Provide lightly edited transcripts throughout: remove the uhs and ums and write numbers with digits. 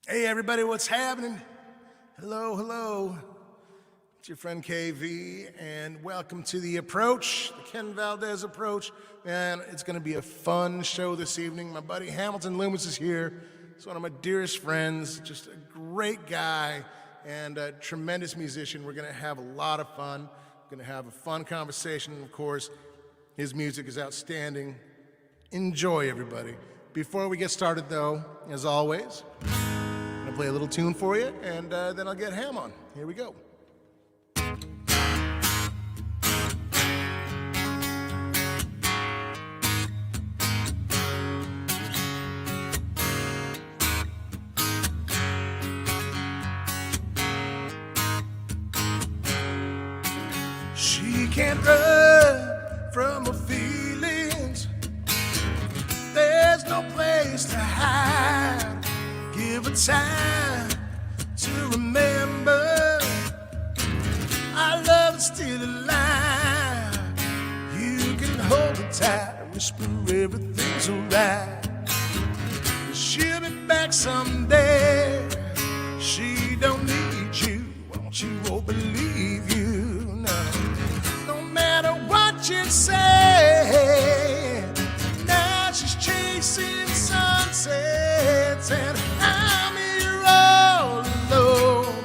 Hey everybody, what's happening? Hello. It's your friend KV, and welcome to The Approach, the Ken Valdez Approach. Man, it's gonna be a fun show this evening. My buddy Hamilton LOOMIS is here. He's one of my dearest friends, just a great guy and a tremendous musician. We're gonna have a lot of fun. We're gonna have a fun conversation, of course. His music is outstanding. Enjoy, everybody. Before we get started, though, as always, I'm gonna play a little tune for you, and then I'll get Ham on. Here we go. She can't run from her feelings. There's no place to hide. Give her time to remember our love is still alive. You can hold her tight, whisper everything's alright. She'll be back someday. She don't need you, won't you won't believe you. No matter what you say, now she's chasing sunsets and I'm here all alone.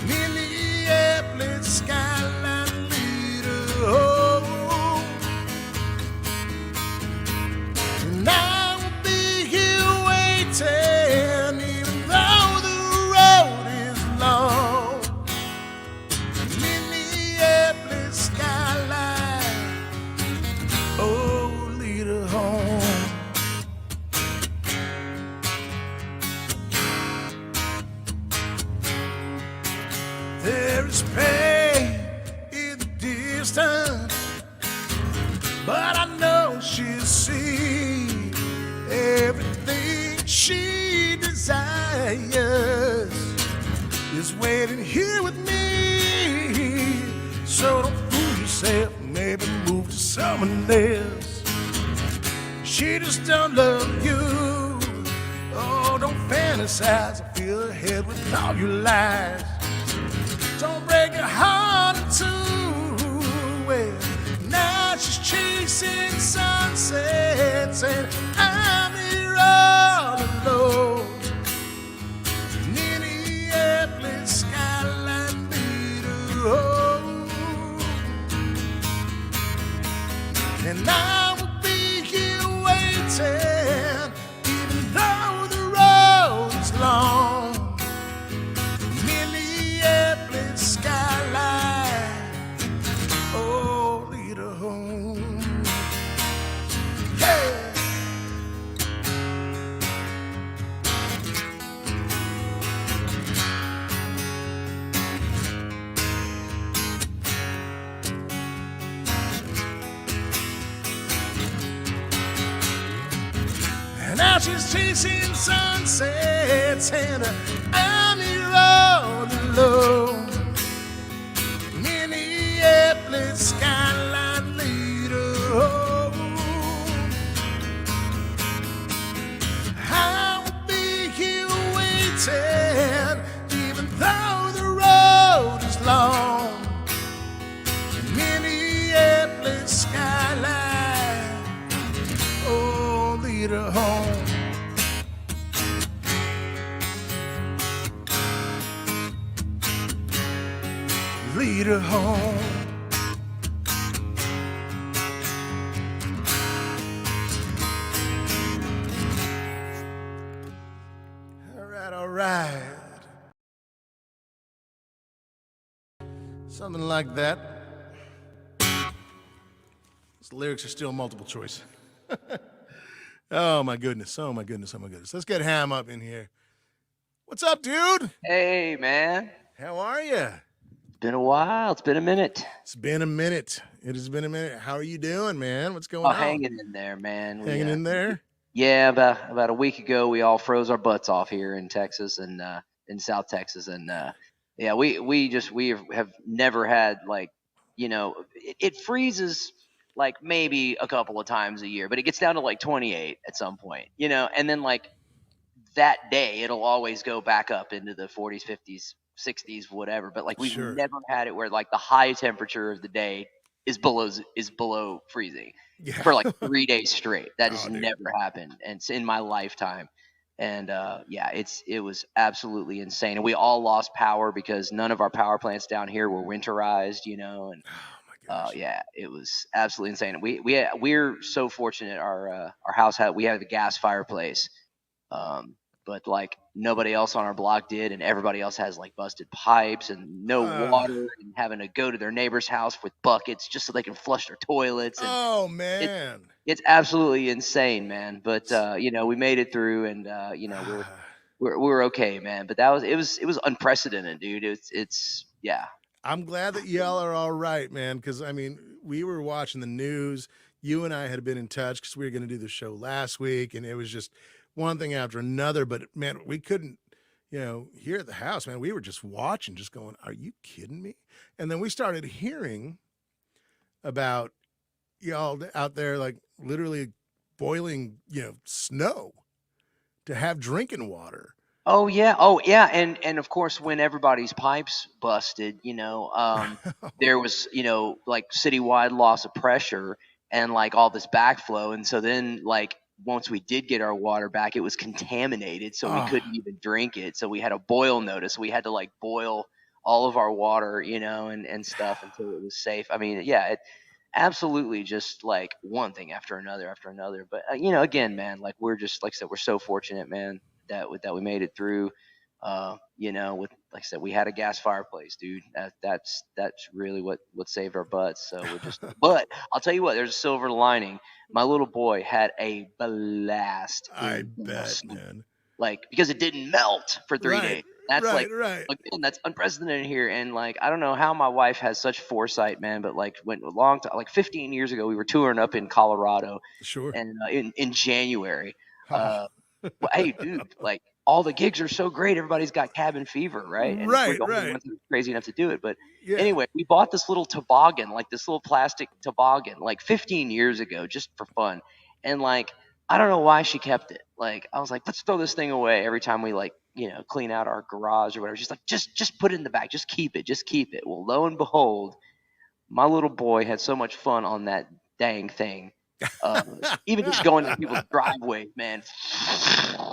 Minneapolis skyline lead her home, and I will be here waiting even though the road is long. Minneapolis skyline, oh, lead her home. There is pain in the distance, but I know she'll see everything she desires is waiting here with me. So don't fool yourself, maybe move to someone else. She just don't love you. Oh, don't fantasize or fill her head with all your lies. Don't break her heart in two. Well, now she's chasing sunsets and I'm here all alone. Minneapolis skyline lead her home, and I will be here waiting even though the road's long. Minneapolis skyline, oh, lead her home. Yeah. And now she's chasing sunsets and I'm here all alone. Minneapolis skyline lead her home. I will be here waiting even though the road is long. Minneapolis skyline, oh, lead her home. Lead her home. All right. Something like that. These lyrics are still multiple choice. Oh my goodness. Let's get Ham up in here. What's up, dude? Hey, man. How are you? It's been a while. It's been a minute. It's been a minute. It has been a minute. How are you doing, man? What's going Oh, on? hanging in there, man. Hanging in there? Yeah, about a week ago, we all froze our butts off here in Texas and in South Texas, and yeah, we have never had it freezes like maybe a couple of times a year, but it gets down to like 28 at some point, and then like that day it'll always go back up into the 40s, 50s, 60s, whatever. But like we've Sure. never had it where like the high temperature of the day is below freezing Yeah. for like 3 days straight. That has Oh, dude. never happened, and it's in my lifetime. And yeah, it was absolutely insane. And we all lost power because none of our power plants down here were winterized, and Oh my gosh. yeah, it was absolutely insane. We're so fortunate. Our house we have a gas fireplace, um, but like nobody else on our block did, and everybody else has like busted pipes and no Uh, water, and having to go to their neighbor's house with buckets just so they can flush their toilets, and oh it man. it's absolutely insane, man. But we made it through, and we're okay, man. But it was unprecedented, dude. It's yeah. I'm glad that y'all are all right, man. Because I mean, we were watching the news. You and I had been in touch because we were going to do the show last week, and it was just one thing after another. But man, we couldn't, here at the house, man. We were just watching, just going, "Are you kidding me?" And then we started hearing about y'all out there, like literally boiling, snow to have drinking water. Oh yeah, and of course when everybody's pipes busted, there was like citywide loss of pressure and like all this backflow, and so then like once we did get our water back, it was contaminated, so we Oh, couldn't even drink it. So we had a boil notice. We had to like boil all of our water, and stuff until it was safe. I mean, yeah, it absolutely just like one thing after another. But again, man, like we're just like I said, we're so fortunate, man, that we made it through. With like I said, we had a gas fireplace, dude. That's really what saved our butts. So we're just. But I'll tell you what, there's a silver lining. My little boy had a blast I in the bet, snow, man. like because it didn't melt for three Right, days. That's right, like right. again, that's unprecedented here. And like I don't know how my wife has such foresight, man. But like when a long time, like 15 years ago, we were touring up in Colorado, Sure. and in January. Oh. Well, hey, dude, like all the gigs are so great. Everybody's got cabin fever, right? And we're Right, the only right. ones that are crazy enough to do it. But Yeah. anyway, we bought this little toboggan, like this little plastic toboggan, like 15 years ago, just for fun. And like, I don't know why she kept it. Like, I was like, let's throw this thing away every time we like, clean out our garage or whatever. She's like, just put it in the back, just keep it. Well, lo and behold, my little boy had so much fun on that dang thing. Uh, Even just going in people's driveways, man.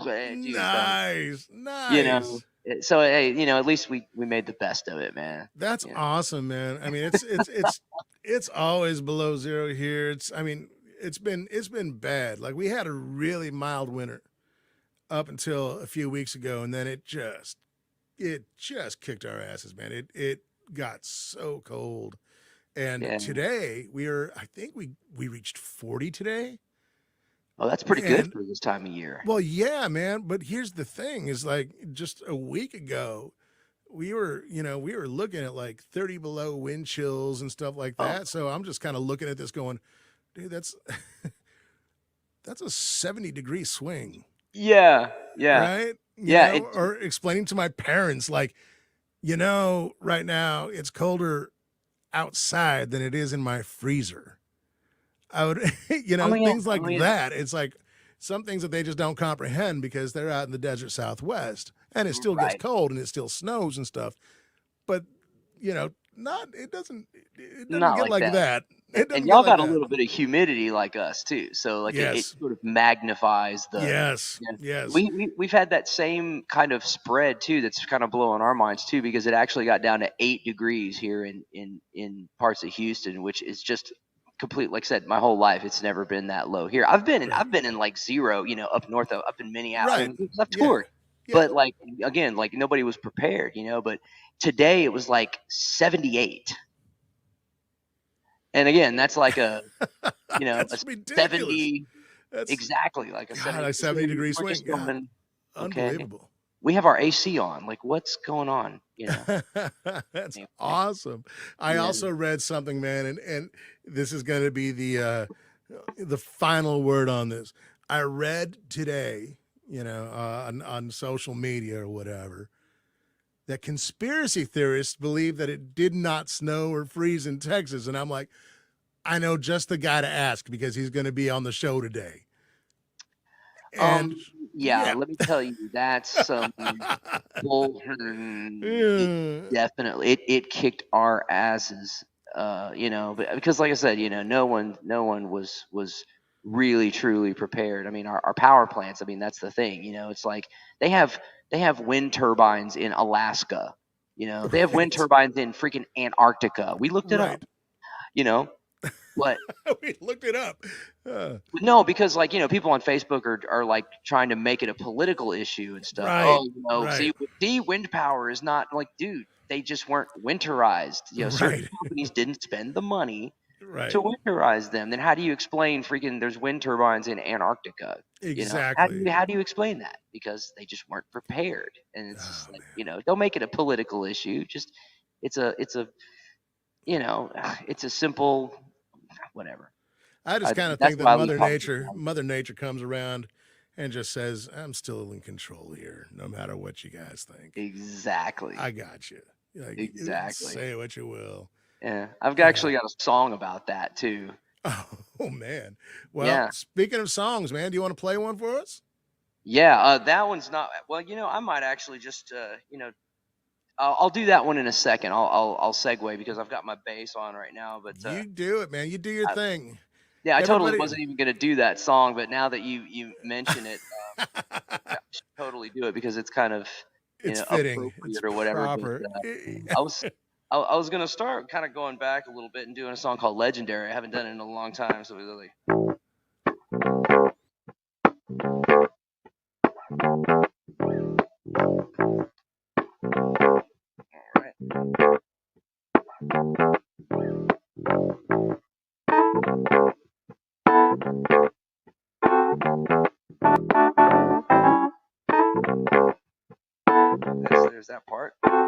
Dude, Nice, you know. nice. So hey, at least we made the best of it, man. That's You know. awesome, man. I mean, it's always below zero here. I mean, it's been bad. Like we had a really mild winter up until a few weeks ago, and then it just kicked our asses, man. It got so cold. And Yeah. today I think we reached 40 today. Oh, that's pretty good And for this time of year. well, yeah, man. But here's the thing: is like just a week ago, we were looking at like 30 below wind chills and stuff like Oh, that. So I'm just kind of looking at this, going, dude, that's a 70-degree swing, yeah, yeah, right? yeah. Or explaining to my parents, like, right now it's colder outside than it is in my freezer. I would, Oh yeah, things like oh yeah. that. It's like some things that they just don't comprehend because they're out in the desert Southwest and it still gets Right. cold and it still snows and stuff. But, it doesn't Not get like like that. that. And, It and doesn't get y'all like got a that. little bit of humidity like us too, so like it Yes. sort of magnifies the. Yes. Yeah. Yes. We've had that same kind of spread too. That's kind of blowing our minds too, because it actually got down to 8 degrees here in parts of Houston, which is just complete. Like I said, my whole life it's never been that low here. Right. I've been in like zero, up north, up in Minneapolis. I Right. mean, because I've Yeah. toured, Yeah. but like again, like nobody was prepared, But today it was like 78, and again, that's like a That's ridiculous. 70 That's exactly like a God, 70. a 70-degree We're swing. just God, going okay. unbelievable. We have our AC on. Like, what's going on? That's Anyway, awesome. I yeah. also read something, man, and this is going to be the final word on this. I read today, on social media or whatever, that conspiracy theorists believe that it did not snow or freeze in Texas, and I'm like, I know just the guy to ask because he's going to be on the show today. And Yeah, yeah. let me tell you, that's some bull. It Yeah. definitely it kicked our asses. But because like I said, no one was really truly prepared. I mean, our power plants. I mean, that's the thing. It's like they have they have wind turbines in Alaska. They have wind Right. turbines in freaking Antarctica. We looked it up. Right. You know, but We looked it up. Uh, no, because like people on Facebook are like trying to make it a political issue and stuff. right. Oh, Right. see, wind power is not like, dude. They just weren't winterized. Certain Right. companies didn't spend the money to Right. winterize them. Then how do you explain freaking there's wind turbines in Antarctica? Exactly. How do you explain that? Because they just weren't prepared. And it's Oh just like, man. don't make it a political issue. Just it's a you know it's a simple whatever. I just kind of That's think that why I leave politics alone. Mother Nature comes around and just says, "I'm still in control here, no matter what you guys think. Exactly. I got you. Like, Exactly. say what you will." Yeah. I've Yeah. actually got a song about that too. Oh man. Well, Yeah. speaking of songs, man, do you want to play one for us? Yeah. That one's not, well, I might actually just, I'll do that one in a second. I'll segue because I've got my bass on right now. But You do it, man. You do your I, thing. yeah, I totally Everybody. wasn't even going to do that song. But now that you mention it, yeah, I should totally do it because it's kind of, It's fitting. It's appropriate or whatever. But proper. I was I was gonna start kind of going back a little bit and doing a song called "Legendary." I haven't done it in a long time, so it was like, all right, there's that part. Let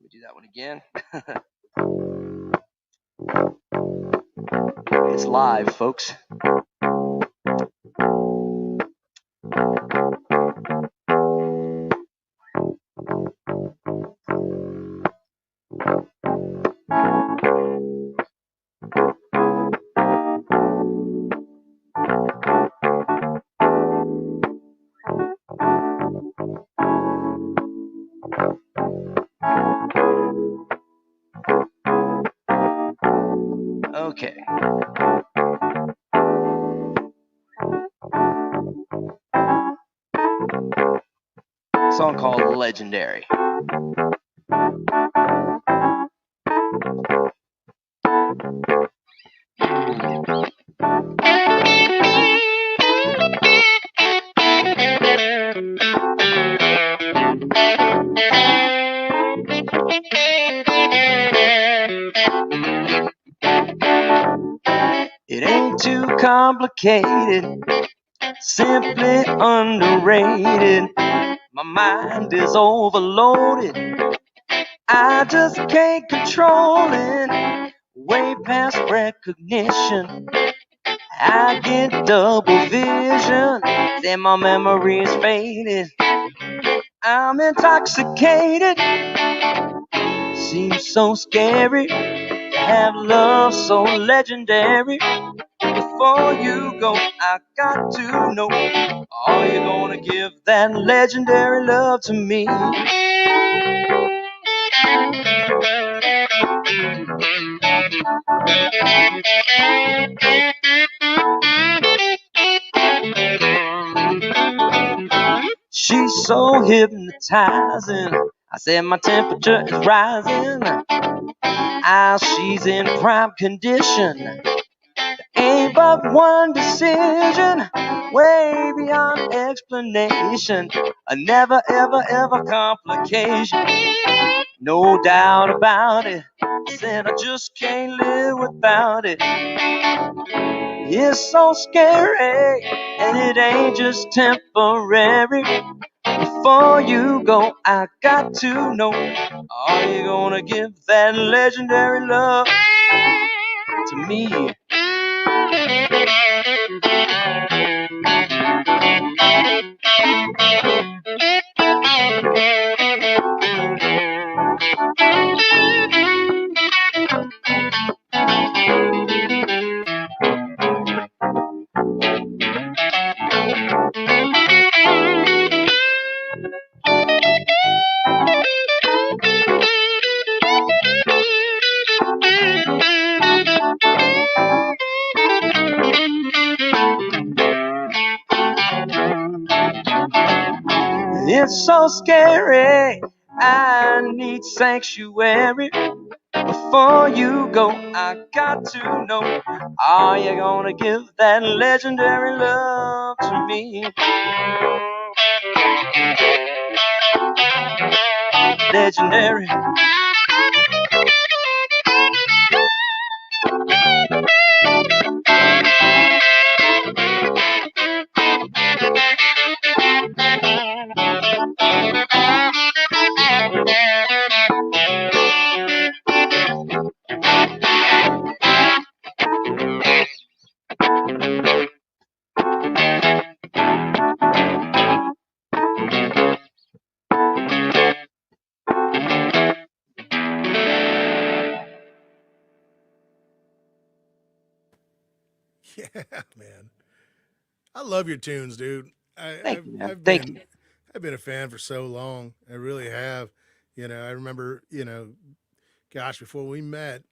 me do that one again. It's live, folks. Okay, song called "Legendary." It ain't too complicated, simply underrated. My mind is overloaded. I just can't control it. Way past recognition. I get double vision. Then my memory is faded. I'm intoxicated. Seems so scary to have love so legendary. Before you go, I got to know, are you gonna give that legendary love to me? She's so hypnotizing. I said my temperature is rising. Ah, she's in prime condition. Ain't but one decision, way beyond explanation. A never, ever, ever complication. No doubt about it. I said I just can't live without it. It's so scary, and it ain't just temporary. Before you go, I got to know, are you gonna give that legendary love to me? It's so scary. I need sanctuary. Before you go, I got to know, are you gonna give that legendary love to me? Legendary. Yeah, man. I love your tunes, dude. Thank you, man. I've Thank you. been a fan for so long. I really have. I remember, gosh, before we met,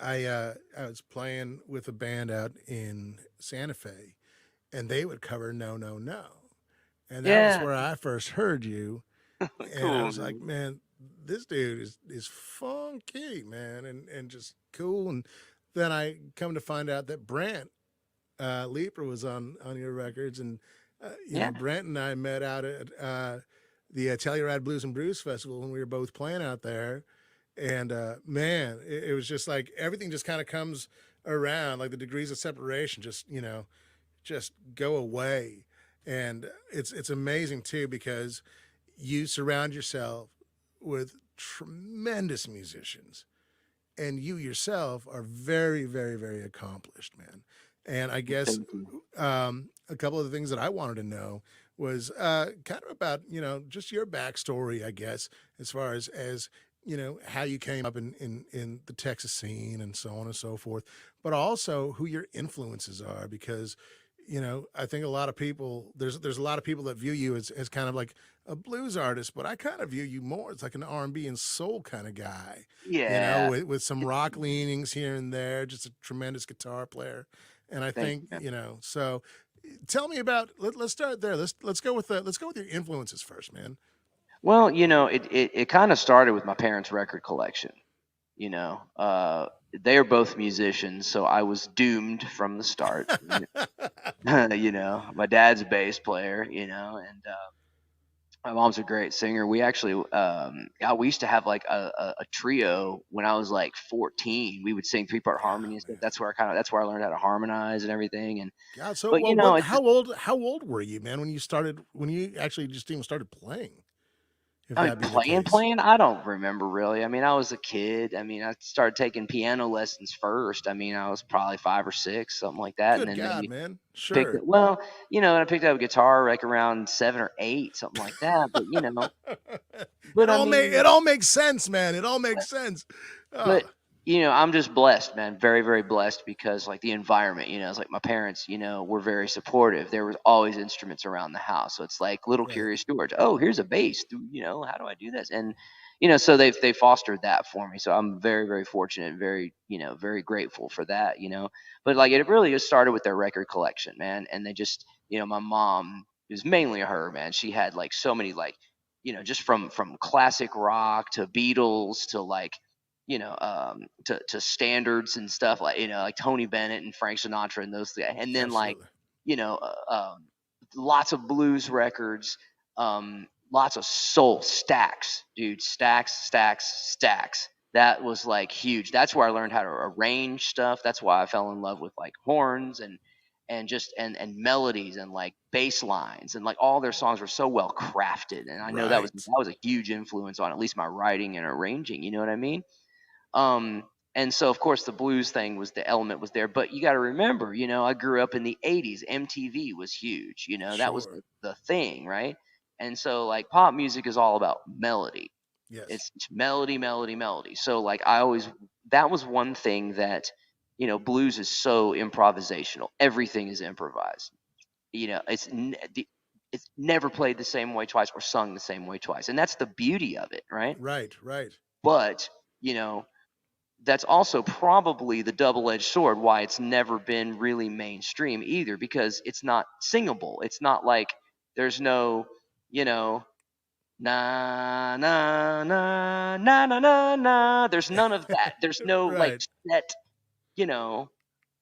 I was playing with a band out in Santa Fe, and they would cover No No No, and that was Yeah, where I first heard you, and I cool, was like, dude. man, this dude is funky, man, and just cool. And then I come to find out that Brant Leaper was on your records, and Yeah, Brent and I met out at the Telluride Blues and Brews Festival when we were both playing out there, and man, it was just like everything just kind of comes around, like the degrees of separation just just go away, and it's amazing too because you surround yourself with tremendous musicians, and you yourself are very, very, very accomplished, man. And I guess thank you. a couple of the things that I wanted to know was kind of about just your backstory, I guess, as far as how you came up in the Texas scene and so on and so forth, but also who your influences are because I think a lot of people there's a lot of people that view you as kind of like a blues artist, but I kind of view you more as like an R&B and soul kind of guy, Yeah, with some rock leanings here and there, just a tremendous guitar player. And I thank think, you, man. so tell me about let's start there. Let's go with your influences first, man. Well, it kind of started with my parents' record collection. You know, they are both musicians, so I was doomed from the start. My dad's a bass player, and my mom's a great singer. We actually, yeah, we used to have like a trio when I was like 14. We would sing three-part harmony and God, stuff. man. That's where I learned how to harmonize and everything. And God, so but well, it's just, how old were you, man, when you actually just even started playing, if I mean, that be the playing, case? playing. I don't remember really. I mean, I was a kid. I mean, I started taking piano lessons first. I mean, I was probably 5 or 6, something like that, and Good then God, maybe man. picked it. Sure. Well, and I picked up a guitar like around 7 or 8, something like that. But I It mean, all makes sense, man. It all makes sense. but Oh, I'm just blessed, man. Very, very blessed because like the environment, it's like my parents, were very supportive. There was always instruments around the house, so it's like little right. curious George. Oh, here's a bass. How do I do this? And so they fostered that for me. So I'm very, very fortunate, very, very grateful for that. But like it really just started with their record collection, man. And they just, my mom, it was mainly her, man. She had like so many like, just from classic rock to Beatles to like to standards and stuff like like Tony Bennett and Frank Sinatra and those guys, and then like Absolutely. you know lots of blues records, lots of soul stacks, dude, stacks, stacks, stacks. That was like huge. That's where I learned how to arrange stuff. That's why I fell in love with like horns and just and melodies and like bass lines and like all their songs were so well crafted. And I know Right. that was a huge influence on at least my writing and arranging. You know what I mean? Um, and so of course the blues thing was the element was there, but you got to remember, I grew up in the 80s. MTV was huge, that was Sure. the thing, right? And so like pop music is all about melody. Yes. It's melody, melody, melody. So like I always that was one thing that blues is so improvisational. Everything is improvised. It's never played the same way twice or sung the same way twice. And that's the beauty of it, right? Right. Right. But, you know, that's also probably the double-edged sword why it's never been really mainstream either because it's not singable. It's not like there's no, you know, na na na na na na na. There's none of that. There's no like Right. set, you know,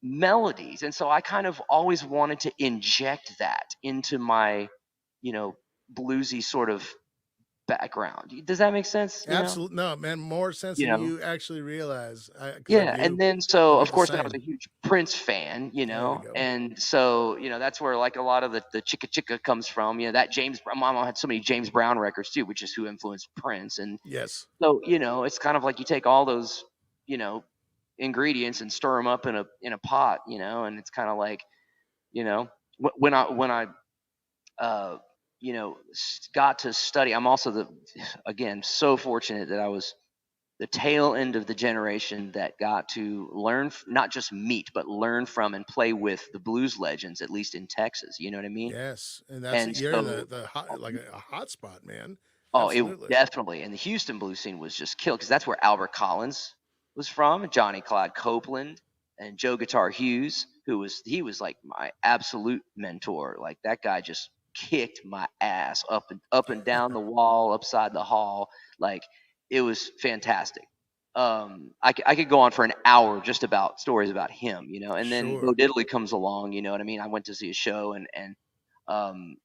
melodies. And so I kind of always wanted to inject that into my, you know, bluesy sort of background. Does that make sense? Absolutely. No, man, more sense You than know. you actually realize. Because I Yeah, do. and then I so do of the course then I was same. a huge Prince fan, There we go. and so that's where like a lot of the chicka chicka comes from. That my mom had so many James Brown records too, which is who influenced Prince, and Yes. so it's kind of like you take all those you know ingredients and stir them up in a pot, and it's kind of like you know when I uh, got to study. I'm also again so fortunate that I was the tail end of the generation that got to learn, not just meet, but learn from and play with the blues legends, at least in Texas. You know what I mean? Yes. And that's And you're in so, the hot, like a hot spot, man. oh, it Absolutely. definitely, and the Houston blues scene was just killed because that's where Albert Collins was from, Johnny Clyde Copeland, and Joe Guitar Hughes, he was like my absolute mentor. Like that guy just kicked my ass up and down the wall, upside the hall. Like it was fantastic. I could go on for an hour just about stories about him, and then Bo Sure. Diddley comes along, you know what I mean? I went to see a show and um,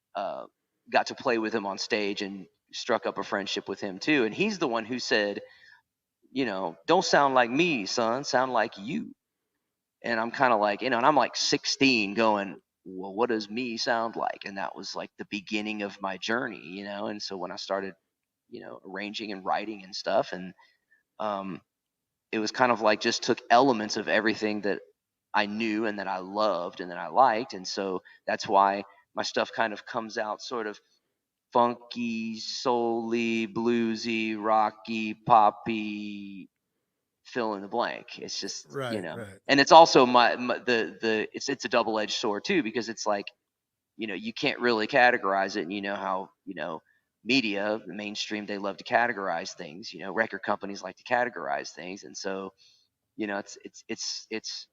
got to play with him on stage and struck up a friendship with him too. And he's the one who said, don't sound like me, son, sound like you. And I'm kind of like, and I'm like 16 going, well, what does me sound like? And that was like the beginning of my journey, And so when I started, arranging and writing and stuff, and um, it was kind of like just took elements of everything that I knew and that I loved and that I liked. And so that's why my stuff kind of comes out sort of funky, soul-y, bluesy, rocky, poppy, fill in the blank. It's just, Right. Right. and it's also my it's a double-edged sword too, because it's like, you can't really categorize it, and you know how, media, the mainstream, they love to categorize things, record companies like to categorize things. And so, it's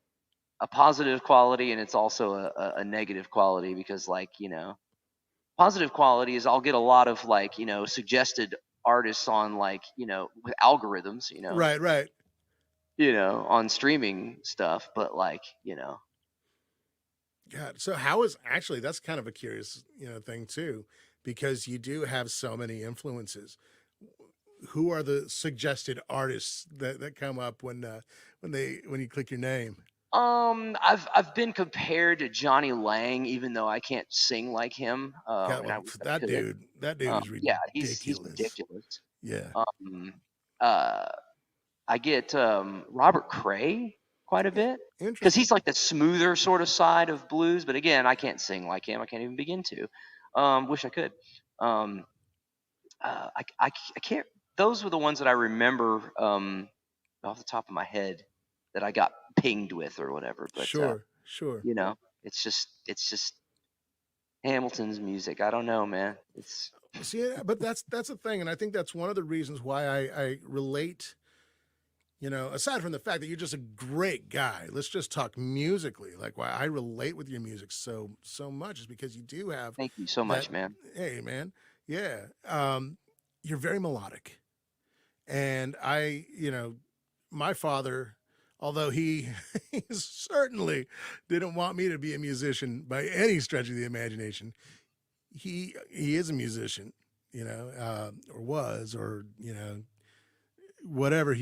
a positive quality, and it's also a negative quality, because like, positive quality is I'll get a lot of like suggested artists on like with algorithms, Right. Right. on streaming stuff, but like God. So how is actually that's kind of a curious, thing too, because you do have so many influences. Who are the suggested artists that come up when you click your name? I've been compared to Johnny Lang, even though I can't sing like him, God, and I well, wish I could. that dude is Yeah, he's ridiculous. ridiculous. Yeah. um uh I get Robert Cray quite a I- bit, because Interesting. he's like the smoother sort of side of blues. But again, I can't sing like him. I can't even begin to. Wish I could. Um, I can't. Those were the ones that I remember off the top of my head that I got pinged with or whatever. But Sure. Sure. it's just Hamilton's music. I don't know, man. It's See, but that's the thing, and I think that's one of the reasons why I relate. Aside from the fact that you're just a great guy, let's just talk musically. Like why I relate with your music so much is because you do have Thank you so that. much, man. Hey, man, yeah, you're very melodic, and my father, although he, he certainly didn't want me to be a musician by any stretch of the imagination, he is a musician, or was, or whatever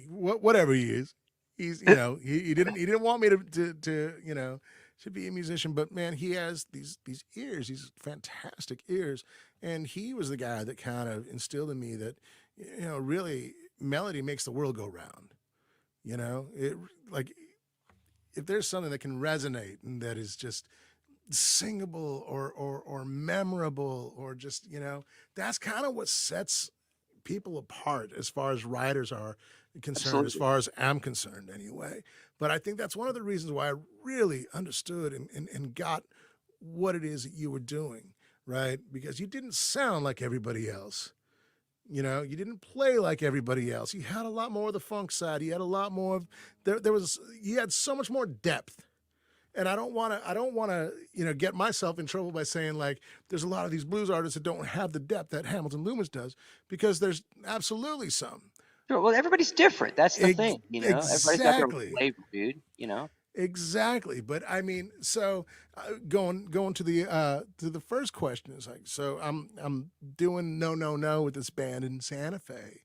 whatever he is, he's he didn't want me to be a musician, but man, he has these ears, these fantastic ears, and he was the guy that kind of instilled in me that really melody makes the world go round. It like if there's something that can resonate and that is just singable or memorable or just that's kind of what sets people apart as far as writers are concerned, as Absolutely. far as I'm concerned anyway. But I think that's one of the reasons why I really understood and got what it is that you were doing, right? Because you didn't sound like everybody else. You didn't play like everybody else. You had a lot more of the funk side. You had a lot more of you had so much more depth And I don't want to, get myself in trouble by saying like there's a lot of these blues artists that don't have the depth that Hamilton Loomis does, because there's absolutely some. Sure. Well, everybody's different. That's the Ex- thing, you know. Everybody's got their own exactly. flavor, dude. You know. Exactly. But I mean, so going to the first question is like, so I'm doing no no no with this band in Santa Fe,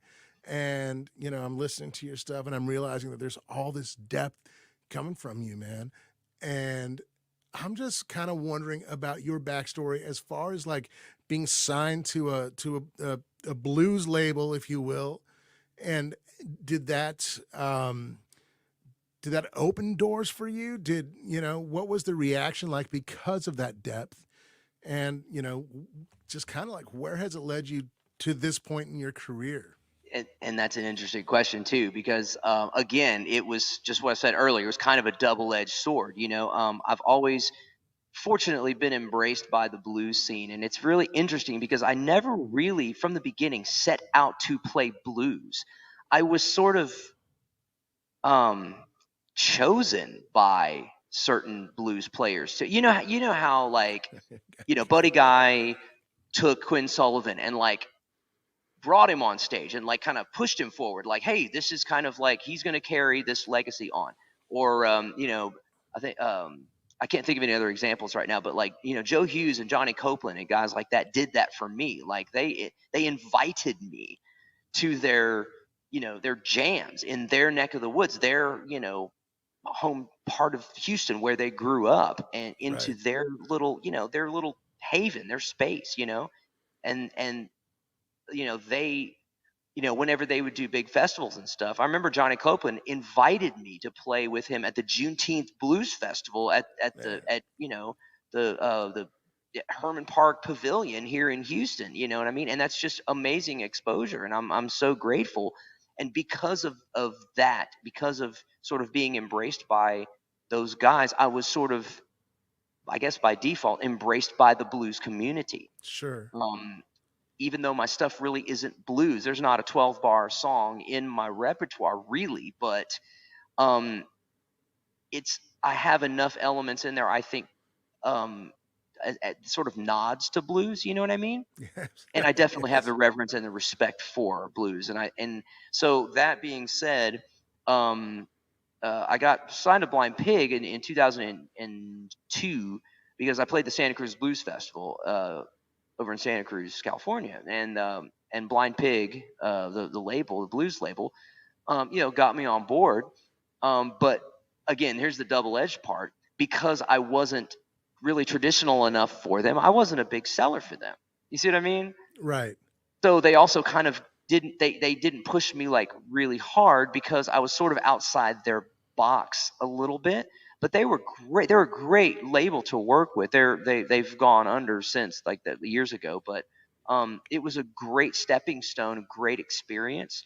and I'm listening to your stuff and I'm realizing that there's all this depth coming from you, man. And I'm just kind of wondering about your backstory as far as like being signed to a blues label, if you will. And did that did that open doors for you? Did what was the reaction like because of that depth? And just kind of like, where has it led you to this point in your career? And that's an interesting question too, because again, it was just what I said earlier. It was kind of a double-edged sword. I've always fortunately been embraced by the blues scene, and it's really interesting because I never really, from the beginning, set out to play blues. I was sort of um, chosen by certain blues players. So you know how like Buddy Guy took Quinn Sullivan and like brought him on stage and like kind of pushed him forward, like, hey, this is kind of like he's going to carry this legacy on. Or I think I can't think of any other examples right now, but like Joe Hughes and Johnny Copeland and guys like that did that for me. Like they invited me to their jams in their neck of the woods, their home part of Houston where they grew up, and into Right. their little haven, their space, and they whenever they would do big festivals and stuff. I remember Johnny Copeland invited me to play with him at the Juneteenth Blues Festival Man. the Herman Park Pavilion here in Houston. You know what I mean? And that's just amazing exposure, and I'm so grateful. And because of that, because of sort of being embraced by those guys, I was sort of, I guess by default, embraced by the blues community. Sure. Um, Even though my stuff really isn't blues, there's not a 12 bar song in my repertoire really, but um, I have enough elements in there, I think, um, sort of nods to blues. You know what I mean? Yes. And I definitely have Yes. the reverence and the respect for blues. And so that being said, um, I got signed to Blind Pig in 2002 because I played the Santa Cruz Blues Festival over in Santa Cruz, California, and Blind Pig, the label, the blues label, got me on board. But again, here's the double-edged part: because I wasn't really traditional enough for them, I wasn't a big seller for them. You see what I mean? Right. So they also kind of they didn't push me like really hard because I was sort of outside their box a little bit. But they were great. They're a great label to work with. They've gone under since like that years ago. But it was a great stepping stone, great experience.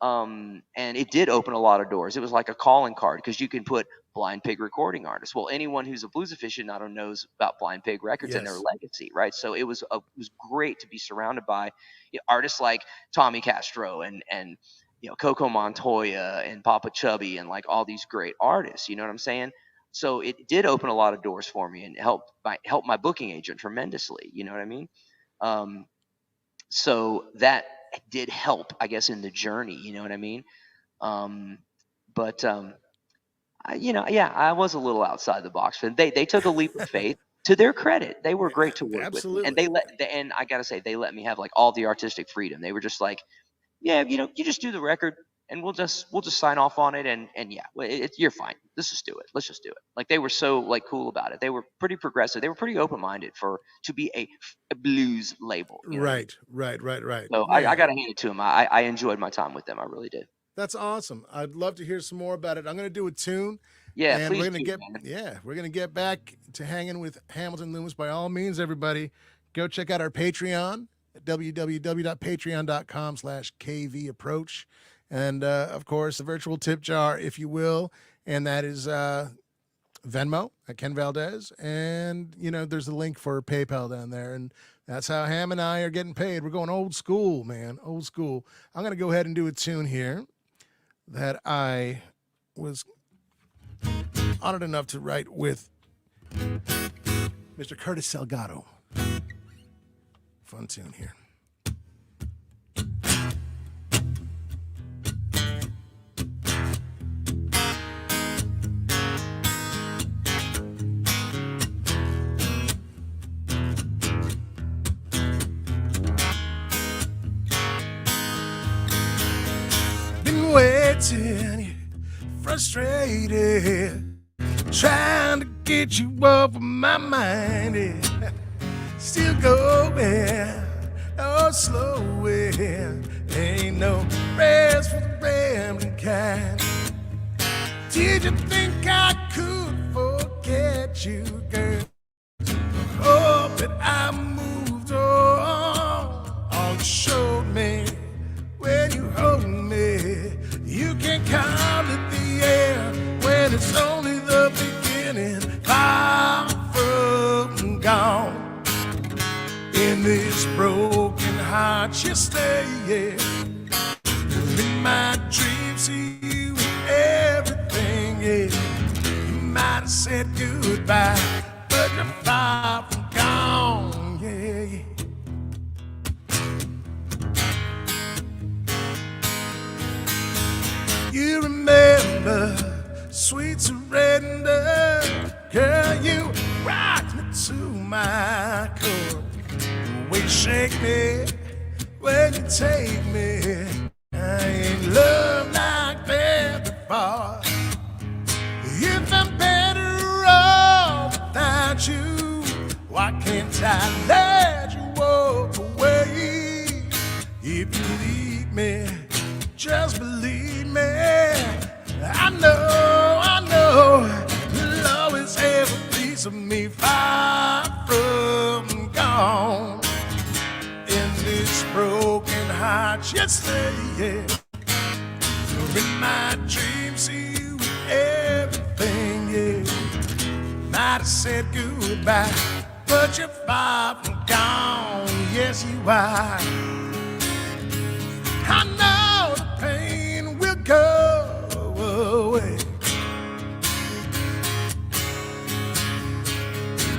And it did open a lot of doors. It was like a calling card because you can put Blind Pig recording artist. Well, anyone who's a blues aficionado knows about Blind Pig Records and their Yes. legacy, right? So it was great to be surrounded by artists like Tommy Castro and Coco Montoya and Papa Chubby and like all these great artists. You know what I'm saying? So it did open a lot of doors for me and helped my booking agent tremendously. You know what I mean? Um, so that did help, I guess, in the journey. You know what I mean? Um, but yeah, I was a little outside the box. But they took a leap of faith. To their credit, they were great to work with, and Absolutely. and I gotta say, they let me have like all the artistic freedom. They were just like, yeah, you just do the record, and we'll just sign off on it, and yeah, you're fine. Let's just do it. Let's just do it. Like they were so like cool about it. They were pretty progressive. They were pretty open minded for to be a blues label. You know what I mean? Right. Right. Right. Right. So I got Man, to hand it to them. I enjoyed my time with them. I really did. that's awesome. I'd love to hear some more about it. I'm going to do a tune, Yeah, and please do, man. we're gonna get back to hanging with Hamilton Loomis. By all means, everybody, go check out our Patreon at www.patreon.com/KV Approach, and of course the virtual tip jar, if you will, and that is Venmo at Ken Valdez, and there's a link for PayPal down there, and that's how Ham and I are getting paid. We're going old school, man, old school. I'm gonna go ahead and do a tune here that I was honored enough to write with Mr. Curtis Salgado. Fun tune here. Been waiting, frustrated, trying to get you off of my mind. Yeah. Still going, oh slow. Ain't no rest for the rambling kind. Did you think I could forget you, girl? Oh, but I moved on. All you showed me when you hold me. You can call it the end when it's only the beginning. Far from gone. In this broken heart you stay, yeah. In my dreams see you in everything, yeah. You might have said goodbye, but you're far from gone, yeah. You remember sweet surrender, girl, you rocked me to my core. The way you shake me when you take me, I ain't loved like that before. If I'm better off without you, why can't I let you walk away? If you leave me, just believe me. I know, you'll always have a piece of me far from gone. In this broken heart, you stay, yeah. You're in my dreams, see you in everything, yeah. Might have said goodbye, but you're far from gone, yes you are. I know the pain will go away.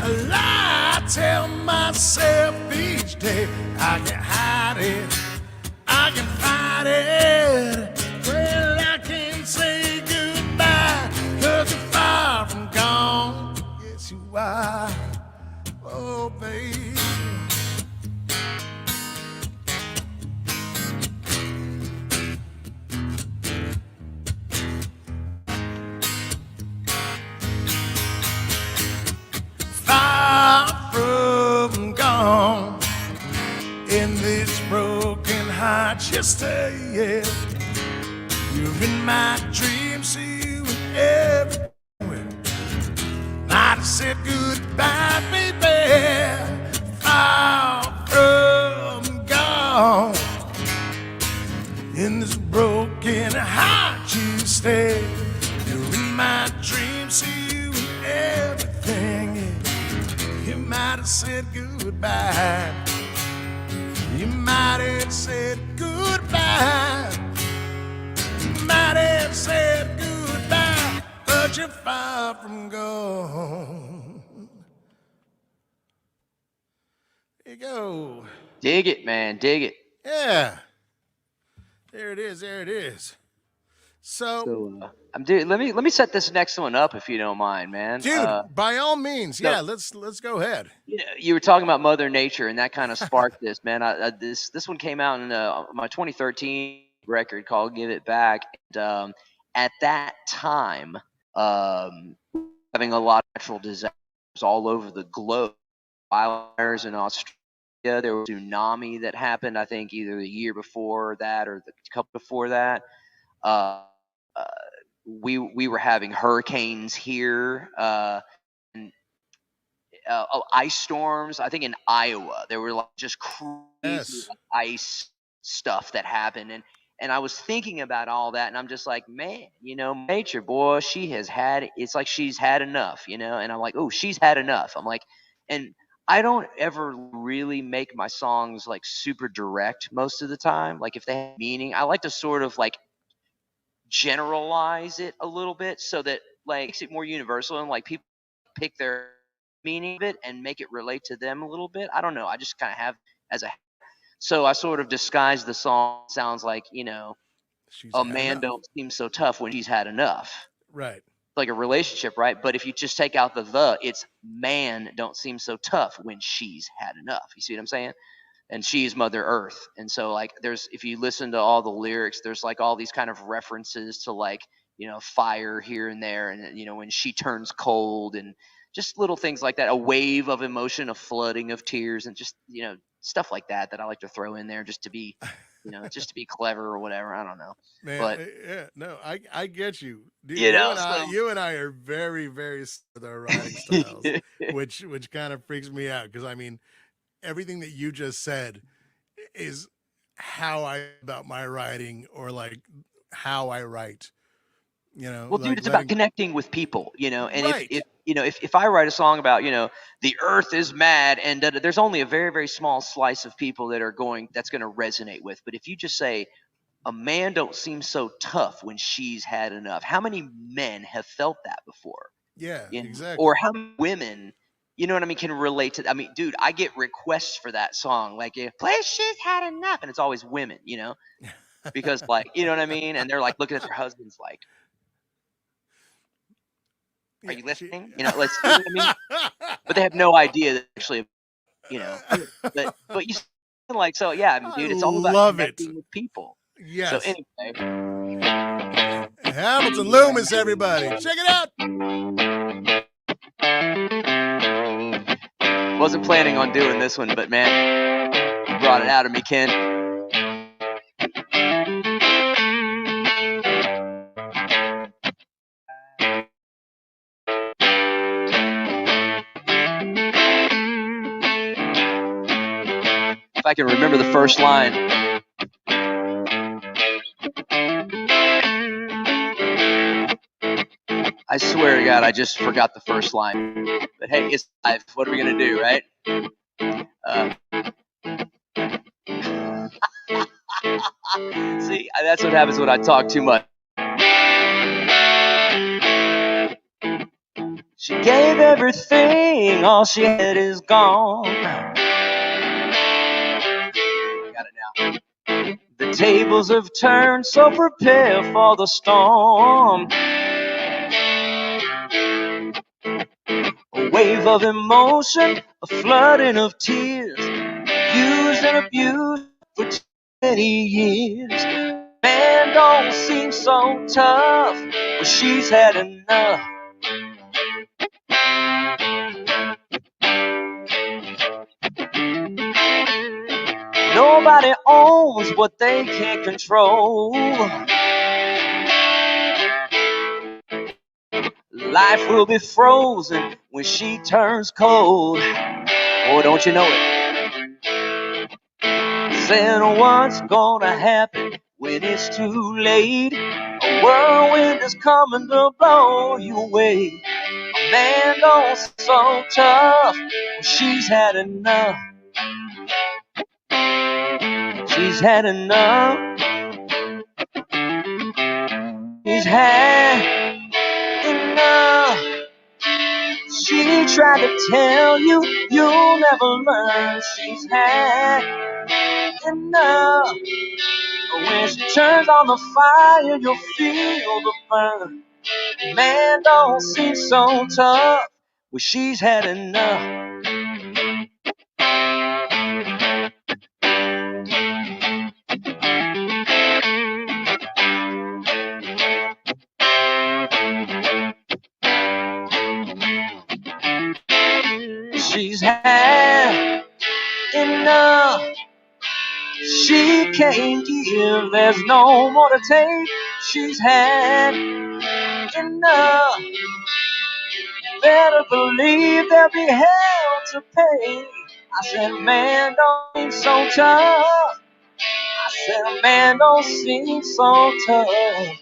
A lie I tell myself each day, I can hide it, I can fight it. Well, I can't say goodbye, 'cause you're far from gone. Yes, you are, oh baby. Far from gone. In this broken heart you stay, yeah. You're in my dreams, see you in everywhere. Might have said goodbye, baby. Far from gone. In this broken heart you stay. You're in my dreams, see you in everything, yeah. You might have said goodbye. You might have said goodbye. You might have said goodbye, but you're far from gone. There you go. Dig it, man. Dig it. Yeah. There it is. There it is. So Dude, let me set this next one up if you don't mind, man. dude, by all means, yeah, let's go ahead. You were talking about Mother Nature, and that kind of sparked this, man. This one came out in my 2013 record called "Give It Back," and at that time, having a lot of natural disasters all over the globe, wildfires in Australia. There was a tsunami that happened, I think, either the year before that or the couple before that. We were having hurricanes here, and ice storms. I think in Iowa there were like just crazy ice stuff that happened, and I was thinking about all that, and I'm just like, man, nature, boy, it's like she's had enough, and I'm like, oh, she's had enough. I'm like, and I don't ever really make my songs like super direct most of the time. Like if they have meaning, I like to sort of like generalize it a little bit so that like makes it more universal and like people pick their meaning of it and make it relate to them a little bit. I don't know. I just kind of have as a so I sort of disguise the song. Sounds like She's a had man enough. don't seem so tough when she's had enough. Right. Like a relationship, right? But if you just take out the, it's man don't seem so tough when she's had enough. You see what I'm saying? And she's Mother Earth. And so like there's if you listen to all the lyrics, there's like all these kind of references to like, fire here and there, and when she turns cold, and just little things like that, a wave of emotion, a flooding of tears, and just stuff like that I like to throw in there just to be just to be clever or whatever. I don't know. Man, But yeah, no, I get you. Dude, so you and I are very, very with our writing styles, which kind of freaks me out because I mean, everything that you just said is how I about my writing or like how I write. Well, dude, Like it's about letting connecting with people, and right. if I write a song about, the earth is mad, and there's only a very, very small slice of people that's going to resonate with. But if you just say, a man don't seem so tough when she's had enough. How many men have felt that before? Yeah, Or exactly. how many women, what I mean, can relate to? I mean, dude, I get requests for that song, like, play "She's Had Enough," and it's always women, because like, you know what I mean, and they're like looking at their husbands like, "Are Yeah, you she listening?" Let's, you know what I mean. But they have no idea that actually, but you like so yeah. I mean, I dude, it's all about love it. connecting with people. So Yes. anyway, Hamilton Loomis, everybody. Check it out. wasn't planning on doing this one, but man, you brought it out of me, Ken. If I can remember the first line. I swear to God, I just forgot the first line. But hey, it's live. What are we gonna do, right? See, that's what happens when I talk too much. She gave everything, all she had is gone. Got it now. The tables have turned, so prepare for the storm. A wave of emotion, a flooding of tears, used and abused for too many years. Man don't seem so tough, but she's had enough. Nobody owns what they can't control. Life will be frozen when she turns cold. Oh, don't you know it? Said what's gonna happen when it's too late? A whirlwind is coming to blow you away. A man don't seem so tough, well, she's had enough. She's had enough. She's had enough. She tried to tell you you'll never learn. She's had enough. When she turns on the fire, you'll feel the burn. Man don't seem so tough. Well, she's had enough. She's had enough. She can't give, there's no more to take. She's had enough. Better believe there'll be hell to pay. I said, man, don't seem so tough. I said, man, don't seem so tough.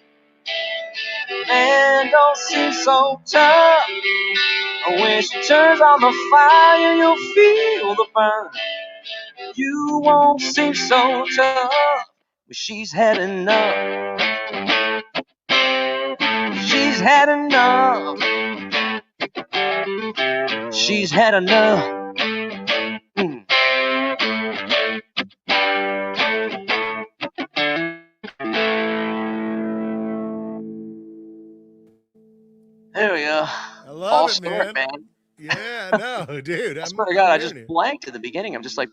Man, don't seem so tough. When she turns on the fire, you'll feel the burn. You won't seem so tough, but she's had enough. She's had enough. She's had enough. Mm. There we go. I love False it, start, man. man. Yeah, no, dude. I swear to God, I'm I hearing just it. blanked at the beginning. I'm just like,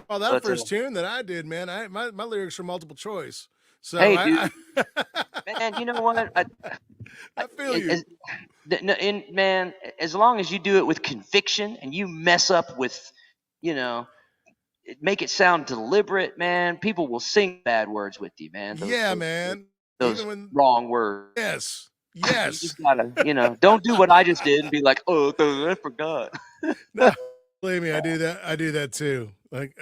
Well, that but first tune that I did, man, my lyrics are multiple choice. So hey, dude, I man, you know what? I feel you. Man, as long as you do it with conviction and you mess up with, you know, make it sound deliberate, man, people will sing bad words with you, man. Yeah, man. Even Those when wrong words. yes, You yes. just gotta, don't do what I just did and be like, oh, I forgot. No, believe me, I do that. I do that too. Like,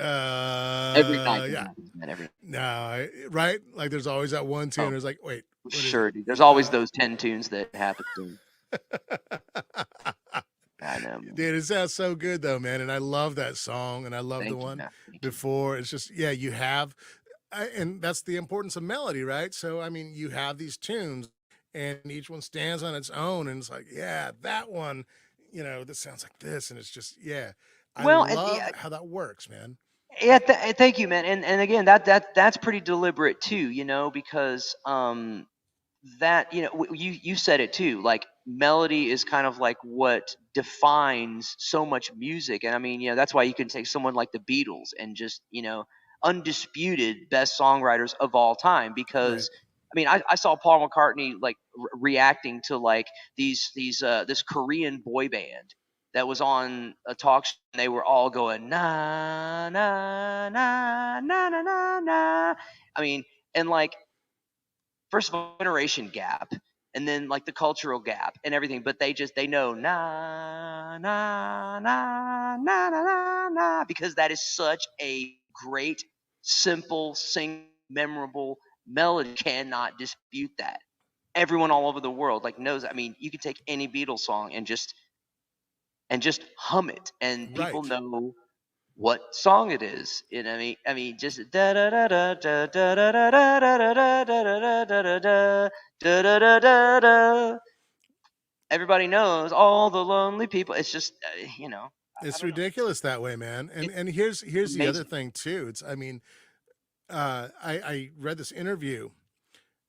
Every night that yeah. happens, man. Every No, right? Like, there's always that one tune. oh, It's like, wait, what is sure, it? dude. There's always those 10 tunes that happen to me. I know, man. Dude, it sounds so good though, man. And I love that song, and I love the Thank you, one man. Thank you. before. It's just, yeah, you have, and that's the importance of melody, right? So, I mean, you have these tunes, and each one stands on its own, and it's like, yeah, that one, this sounds like this, and it's just, yeah, I Well, love how that works, man. yeah, thank you, man. And again, that's pretty deliberate too, because that you said it too. Like melody is kind of like what defines so much music, and I mean, that's why you can take someone like the Beatles and just undisputed best songwriters of all time because. Right. I mean, I saw Paul McCartney like reacting to like this Korean boy band that was on a talk show, and they were all going na na na na na na na. I mean, and like first of all, generation gap, and then like the cultural gap and everything, but they know na na na na na na na because that is such a great, simple, memorable melody. Cannot dispute that. Everyone all over the world like knows. I mean, you can take any Beatles song and just hum it, and people Right. know what song it is. And I mean, just da da da da da da da da da da da da da da da da da da da. Everybody knows all the lonely people. It's just I It's don't know. ridiculous that way, man. And It's and here's the other amazing. thing too. It's I mean, I read this interview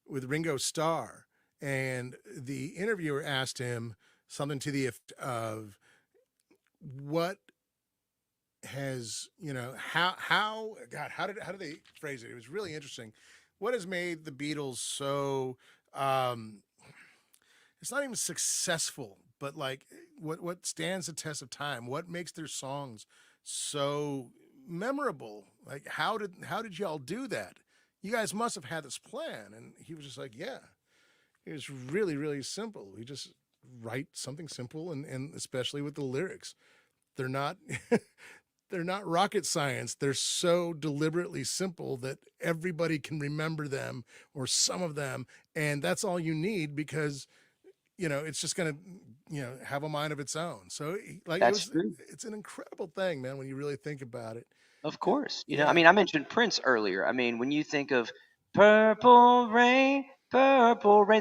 with Ringo Starr, and the interviewer asked him something to the effect of what has how God how do they phrase it? It was really interesting. What has made the Beatles so um it's not even successful, but like what stands the test of time? What makes their songs so memorable? Like how did y'all do that? You guys must have had this plan. And he was just like, yeah, it was really, really simple. We just write something simple, and especially with the lyrics. They're not they're not rocket science. They're so deliberately simple that everybody can remember them or some of them, and that's all you need because it's just gonna have a mind of its own. So like That's true. it's an incredible thing, man, when you really think about it. Of course. I Yeah. mean, I mentioned Prince earlier. I mean, when you think of purple rain,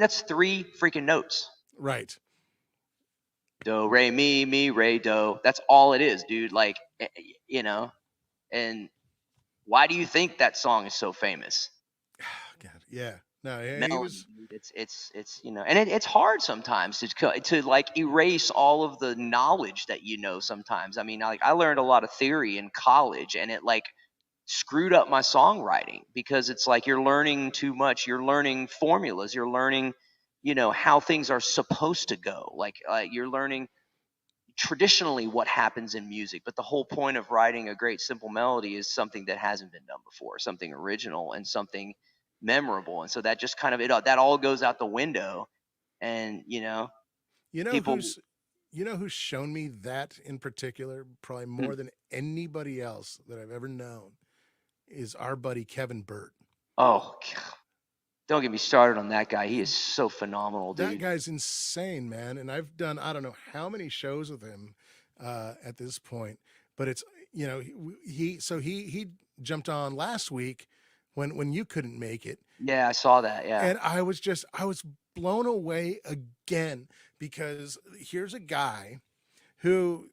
that's three freaking notes. Right. Do re mi re do. That's all it is, dude. Like, and why do you think that song is so famous? God. Yeah. No, yeah, he Melody, was dude. And it's hard sometimes to like erase all of the knowledge that sometimes. I mean, like I learned a lot of theory in college, and it like screwed up my songwriting because it's like you're learning too much. You're learning formulas. You're learning, how things are supposed to go. Like you're learning traditionally what happens in music, but the whole point of writing a great simple melody is something that hasn't been done before, something original and something memorable. And so that just kind of that all goes out the window. And you know people, who's who's shown me that in particular, probably more mm, than anybody else that I've ever known, is our buddy Kevin Burt. oh, don't get me started on that guy. He is so phenomenal, That dude. guy's insane, man. And I've done I don't know how many shows with him at this point, but it's he jumped on last week when you couldn't make it, Yeah, I saw that. Yeah. and I was blown away again because here's a guy who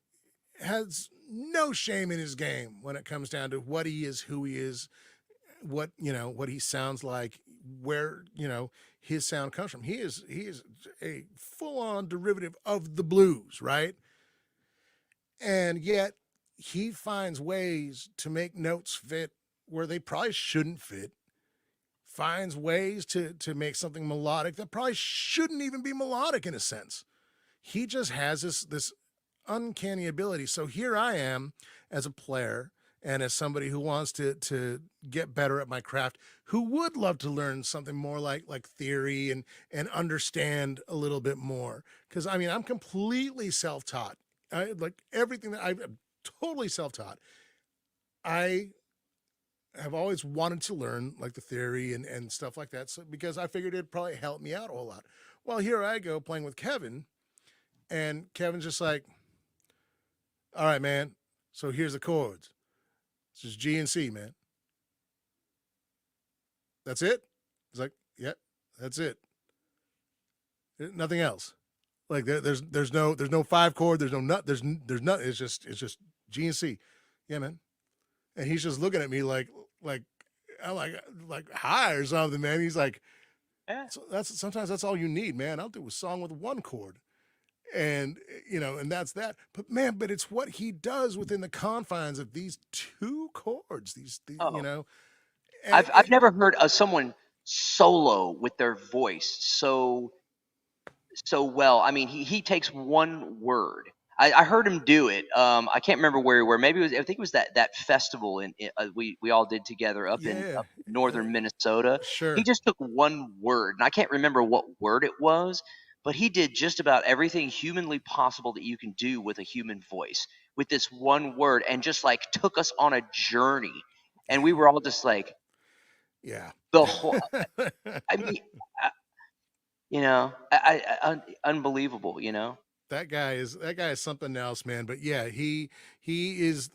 has no shame in his game when it comes down to what he is, who he is, what he sounds like, where his sound comes from. He is a full-on derivative of the blues, right? And yet he finds ways to make notes fit where they probably shouldn't fit, finds ways to make something melodic that probably shouldn't even be melodic in a sense. He just has this uncanny ability. So here I am as a player and as somebody who wants to get better at my craft, who would love to learn something more like theory and understand a little bit more. Because I mean, I'm completely self-taught. Like everything that I'm totally self-taught. I have always wanted to learn like the theory and stuff like that. So because I figured it'd probably help me out a whole lot. Well, here I go playing with Kevin, and Kevin's just like, all right, man. So here's the chords. It's just G and C, man. That's it. It's like, yeah, that's it. Nothing else. Like there's no five chord. There's no nut. There's nothing. It's just G and C. Yeah, man. And he's just looking at me like I'm like hi or something, man. He's like, Yeah. so sometimes that's all you need, man. I'll do a song with one chord. And and that's that. But man, it's what he does within the confines of these two chords. These Oh, and I've never heard someone solo with their voice so well. I mean, he takes one word. I heard him do it. I can't remember where. Maybe it was. I think it was that festival we all did together yeah, up in northern Minnesota. He sure. just took one word, and I can't remember what word it was, but he did just about everything humanly possible that you can do with a human voice with this one word, and just like took us on a journey, and we were all just like Yeah. the whole. I mean, uh, unbelievable. that guy is something else, man. But yeah, he's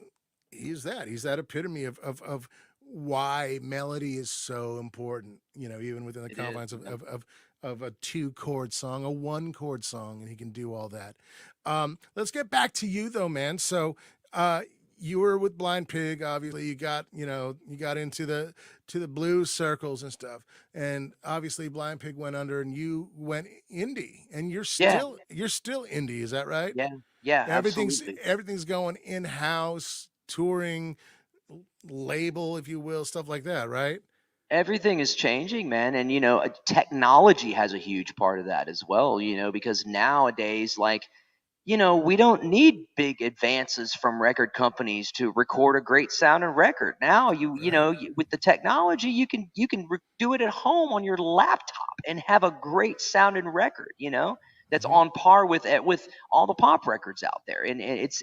that epitome of why melody is so important. Even within the It is. confines of a two chord song, a one chord song, and he can do all that. Let's get back to you though, man. So you were with Blind Pig, obviously. You got into the blues circles and stuff, and obviously Blind Pig went under, and you went indie, and you're Yeah, still indie. Is that right? yeah, yeah, Everything's absolutely. everything's going in house, touring, label, if you will, stuff like that, right? Everything is changing, man, and technology has a huge part of that as well. Because nowadays, like, we don't need big advances from record companies to record a great sounding record. Now, Right. with the technology, you can do it at home on your laptop and have a great sounding record. That's Hmm. on par with all the pop records out there, and it's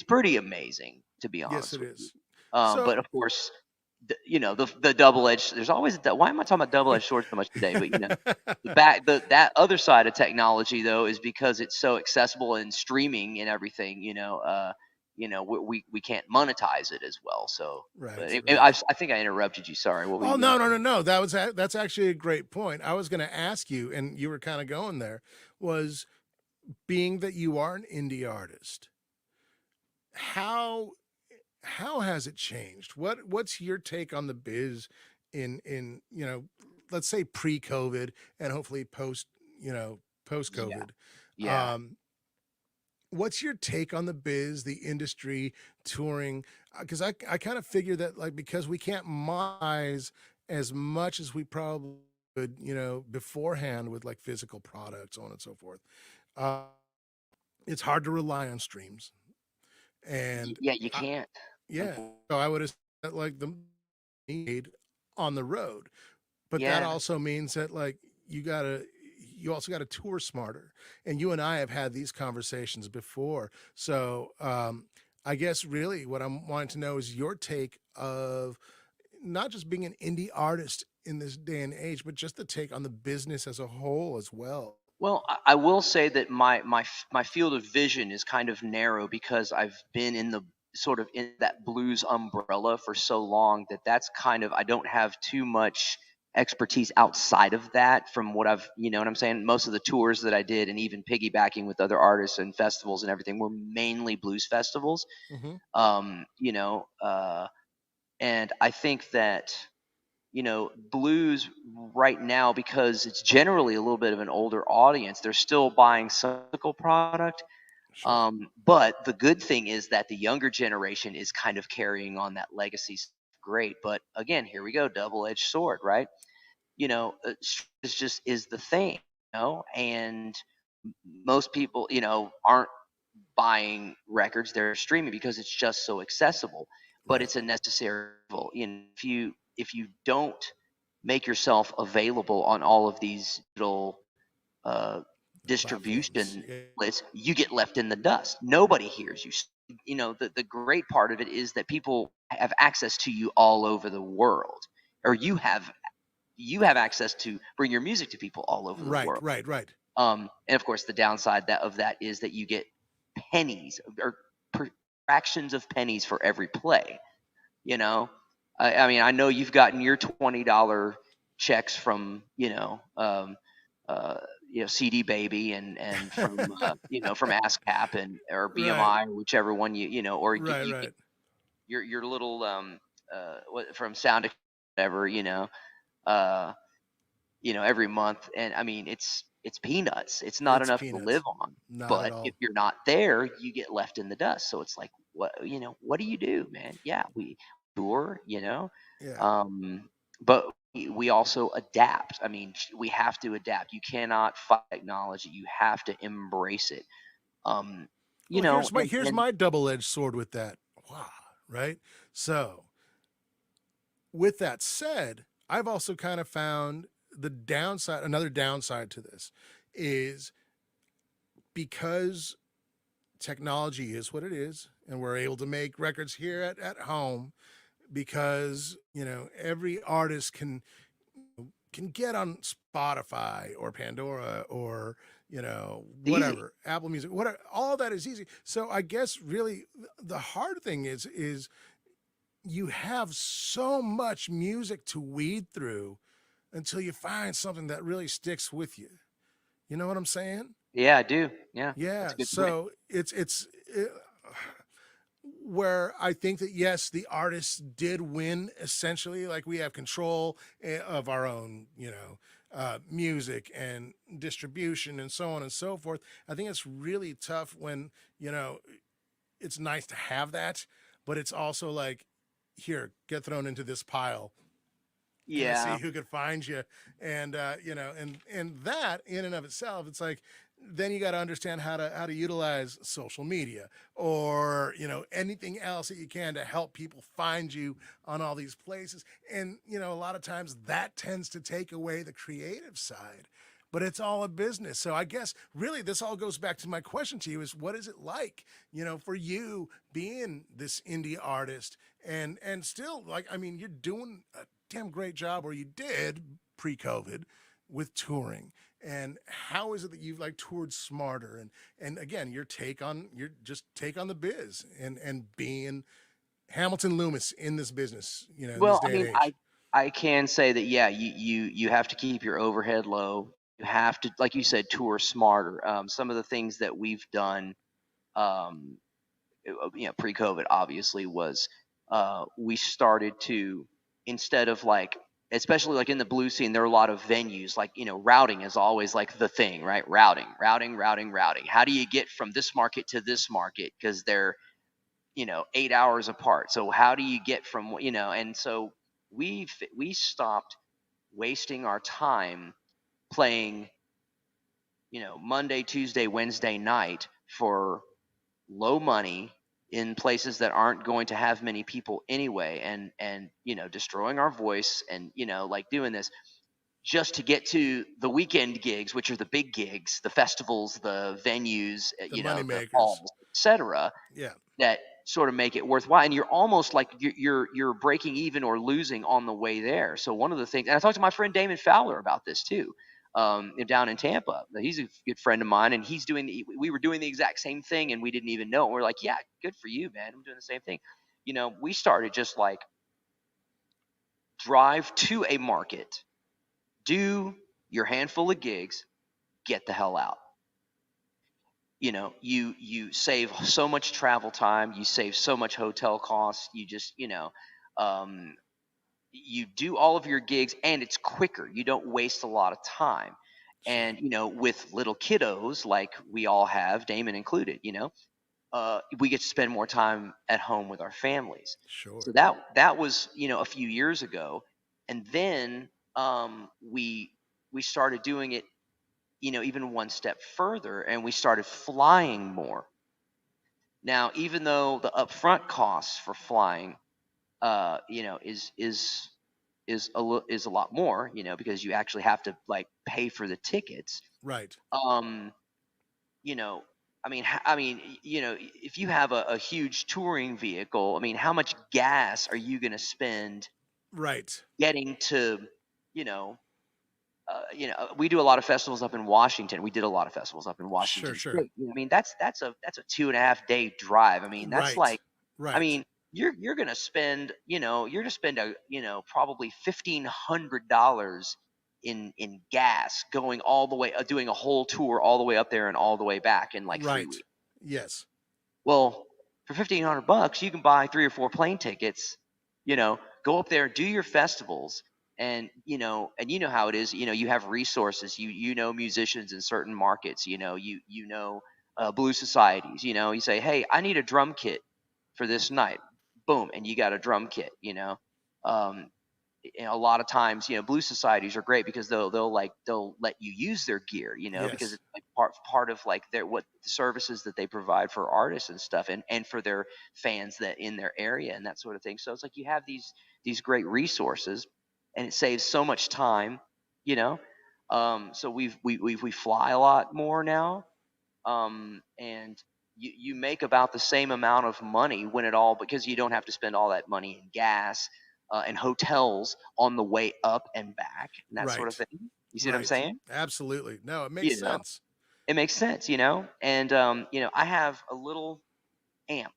pretty amazing, to be Yes, honest it with you. is. But So, of course, the double edged. There's always why am I talking about double edged swords so much today? But that other side of technology though is because it's so accessible and streaming and everything. We can't monetize it as well. So, but right, right. I think I interrupted you. Sorry. What were Oh you no, gonna no, say? no, no. That's actually a great point. I was going to ask you, and you were kind of going there. Was being that you are an indie artist, how how has it changed? What's your take on the biz in let's say pre-COVID and hopefully post Yeah. COVID? Yeah. Um, what's your take on the biz, the industry, touring? Because I kind of figure that like because we can't monetize as much as we probably would, beforehand with like physical products, so on and so forth. Uh, it's hard to rely on streams, and Yeah. You I, can't. yeah, Unfor- so I would have said like the need on the road, but that Yeah. also means that like you also got to tour smarter. And you and I have had these conversations before. So I guess really what I'm wanting to know is your take of not just being an indie artist in this day and age, but just the take on the business as a whole as well. Well, I will say that my field of vision is kind of narrow because I've been in the sort of in that blues umbrella for so long that that's kind of I don't have too much. expertise outside of that from what I've, you know what I'm saying? Most of the tours that I did and even piggybacking with other artists and festivals and everything were mainly blues festivals. Mm-hmm. You know, and I think that, you know, blues right now, because it's generally a little bit of an older audience, they're still buying some physical product. Sure. But the good thing is that the younger generation is kind of carrying on that legacy. Great. But again, here we go, double-edged sword, right? You know, it's just is the thing, you know, and most people, you know, aren't buying records, they're streaming because it's just so accessible. But Right. it's a necessary evil. You know, if you don't make yourself available on all of these little uh, Platforms. distribution Yeah. lists, you get left in the dust. Nobody hears you. You know, the great part of it is that people have access to you all over the world, or you have access to bring your music to people all over the Right. world. Right. Right. And of course, the downside of that is that you get pennies or fractions of pennies for every play. You know, I mean, I know you've gotten your $20 checks from uh, CD Baby and from from ASCAP and or Right. BMI, whichever one or Right. you get Right. your little from Sound, whatever, uh, every month. And I mean, it's peanuts. It's not It's enough to live peanuts. on. Not at But if all. you're not there, you get left in the dust. So it's like, what do you do, man? Yeah, we tour, Yeah. um, but we also adapt. I mean, we have to adapt. You cannot fight technology. You have to embrace it. Um, Well, here's and my double-edged sword with that. Wow. Right. So, with that said, I've also kind of found the downside. Another downside to this is because technology is what it is, and we're able to make records here at home because every artist can get on Spotify or Pandora or it's easy. whatever, Apple Music, whatever. All that is easy. So I guess really the hard thing is you have so much music to weed through until you find something that really sticks with you. You know what I'm saying? Yeah, I do. Yeah, that's Yeah. a good point. So where I think that yes, the artists did win essentially. Like we have control of our own, music and distribution and so on and so forth. I think it's really tough when it's nice to have that, but it's also like, here, get thrown into this pile and let's see Yeah. who could find you. And and that in and of itself, it's like then you got to understand how to utilize social media or anything else that you can to help people find you on all these places. And a lot of times that tends to take away the creative side, but it's all a business. So I guess really this all goes back to my question to you: is what is it like, for you being this indie artist and still, like, I mean, you're doing a damn great job, or you did pre-COVID, with touring. And how is it that you've like toured smarter, and again, your just take on the biz and being Hamilton Loomis in this business, in this Well, I day and mean, age. I can say that, yeah, you have to keep your overhead low. You have to, like you said, tour smarter. Some of the things that we've done, um, pre-COVID, obviously, was we started to, instead of like, especially like in the blues scene, there are a lot of venues. Like, routing is always like the thing, right? Routing. How do you get from this market to this market? Because they're 8 hours apart. So how do you get from and so we stopped wasting our time playing Monday, Tuesday, Wednesday night for low money in places that aren't going to have many people anyway, and destroying our voice, and like doing this just to get to the weekend gigs, which are the big gigs, the festivals, the venues, The money the makers. halls, etc., Yeah. that sort of make it worthwhile. And you're almost like you're breaking even or losing on the way there. So one of the things, and I talked to my friend Damon Fowler about this too, down in Tampa. He's a good friend of mine, and we were doing the exact same thing, and we didn't even know it. We're like, yeah, good for you, man. I'm doing the same thing. We started just like drive to a market, do your handful of gigs, get the hell out. You save so much travel time, you save so much hotel costs, you just, um, you do all of your gigs and it's quicker. You don't waste a lot of time. Sure. And, with little kiddos like we all have, Damon included, we get to spend more time at home with our families. Sure. So that was, a few years ago. And then we started doing it, even one step further, and we started flying more. Now, even though the upfront costs for flying, is a lot more, because you actually have to like pay for the tickets. Right. Um, you know, if you have a huge touring vehicle, I mean, how much gas are you going to spend Right. getting to, you know, we do a lot of festivals up in Washington. We did a lot of festivals up in Sure. Washington Sure. State. I mean, that's a 2.5 day drive. I mean, that's Right. like, I Right. mean, you're gonna spend, you're gonna spend probably $1,500 in gas going all the way, doing a whole tour all the way up there and all the way back in like three Right. weeks. Yes. Well, for $1,500, you can buy 3 or 4 plane tickets, go up there, do your festivals, and how it is. You have resources. You know musicians in certain markets. Blues societies. You say, hey, I need a drum kit for this night. Boom, and you got a drum kit. Um, a lot of times, blues societies are great because they'll let you use their gear, because Yes. it's like part of like their what the services that they provide for artists and stuff, and for their fans that in their area and that sort of thing. So it's like you have these great resources, and it saves so much time, you know. So we fly a lot more now, and you make about the same amount of money when it all, because you don't have to spend all that money in gas, and hotels on the way up and back and that sort of Right. thing. You see what I'm Right. saying? Absolutely. No, it makes You know, sense. it makes sense, and I have a little amp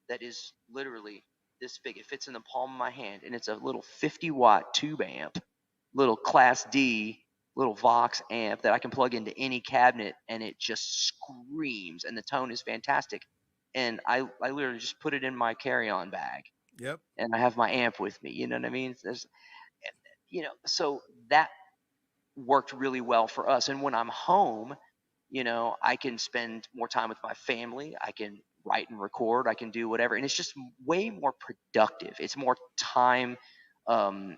that is literally this big. It fits in the palm of my hand, and it's a little 50-watt tube amp, little Class D, little Vox amp that I can plug into any cabinet, and it just screams, and the tone is fantastic. And I literally just put it in my carry-on bag, Yep. and I have my amp with me. You know what I mean? So that worked really well for us. And when I'm home, I can spend more time with my family. I can write and record. I can do whatever, and it's just way more productive. It's more time, um,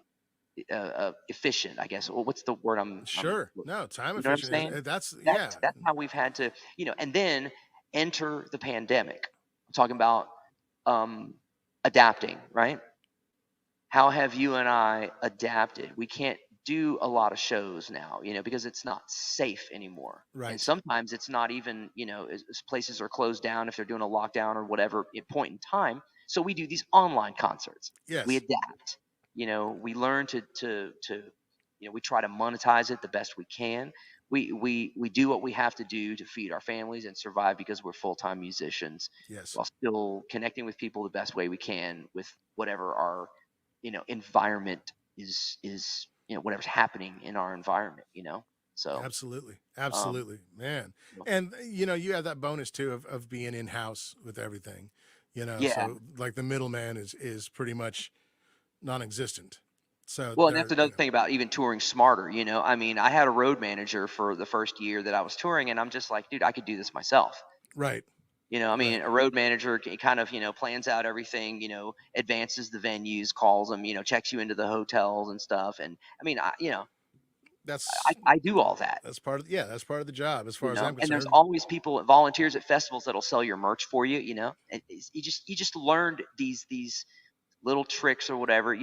efficient, I guess. Well, what's the word Sure. No, time you know what I'm efficient saying? that's yeah. That's how we've had to, and then enter the pandemic. I'm talking about um, adapting, right? How have you and I adapted? We can't do a lot of shows now, because it's not safe anymore. And Right. sometimes it's not even, as places are closed down if they're doing a lockdown or whatever at point in time. So we do these online concerts. We Yes. adapt. We learn to we try to monetize it the best we can. We do what we have to do to feed our families and survive because we're full-time musicians, Yes. while still connecting with people the best way we can with whatever our environment is whatever's happening in our environment. So Absolutely. um Absolutely. Man. you know, And you have that bonus too of being in house with everything. yeah. So like the middleman is pretty much non-existent. So Well, and that's there, another thing about even touring smarter. I mean, I had a road manager for the first year that I was touring, and I'm just like, dude, I could do this myself. right. I Right. mean, a road manager kind of, plans out everything, advances the venues, calls them, checks you into the hotels and stuff. And I mean, That's I do all that. that's part of that's part of the job as far as I'm And there's concerned. always people, volunteers at festivals that'll sell your merch for you. And you just learned these little tricks or whatever.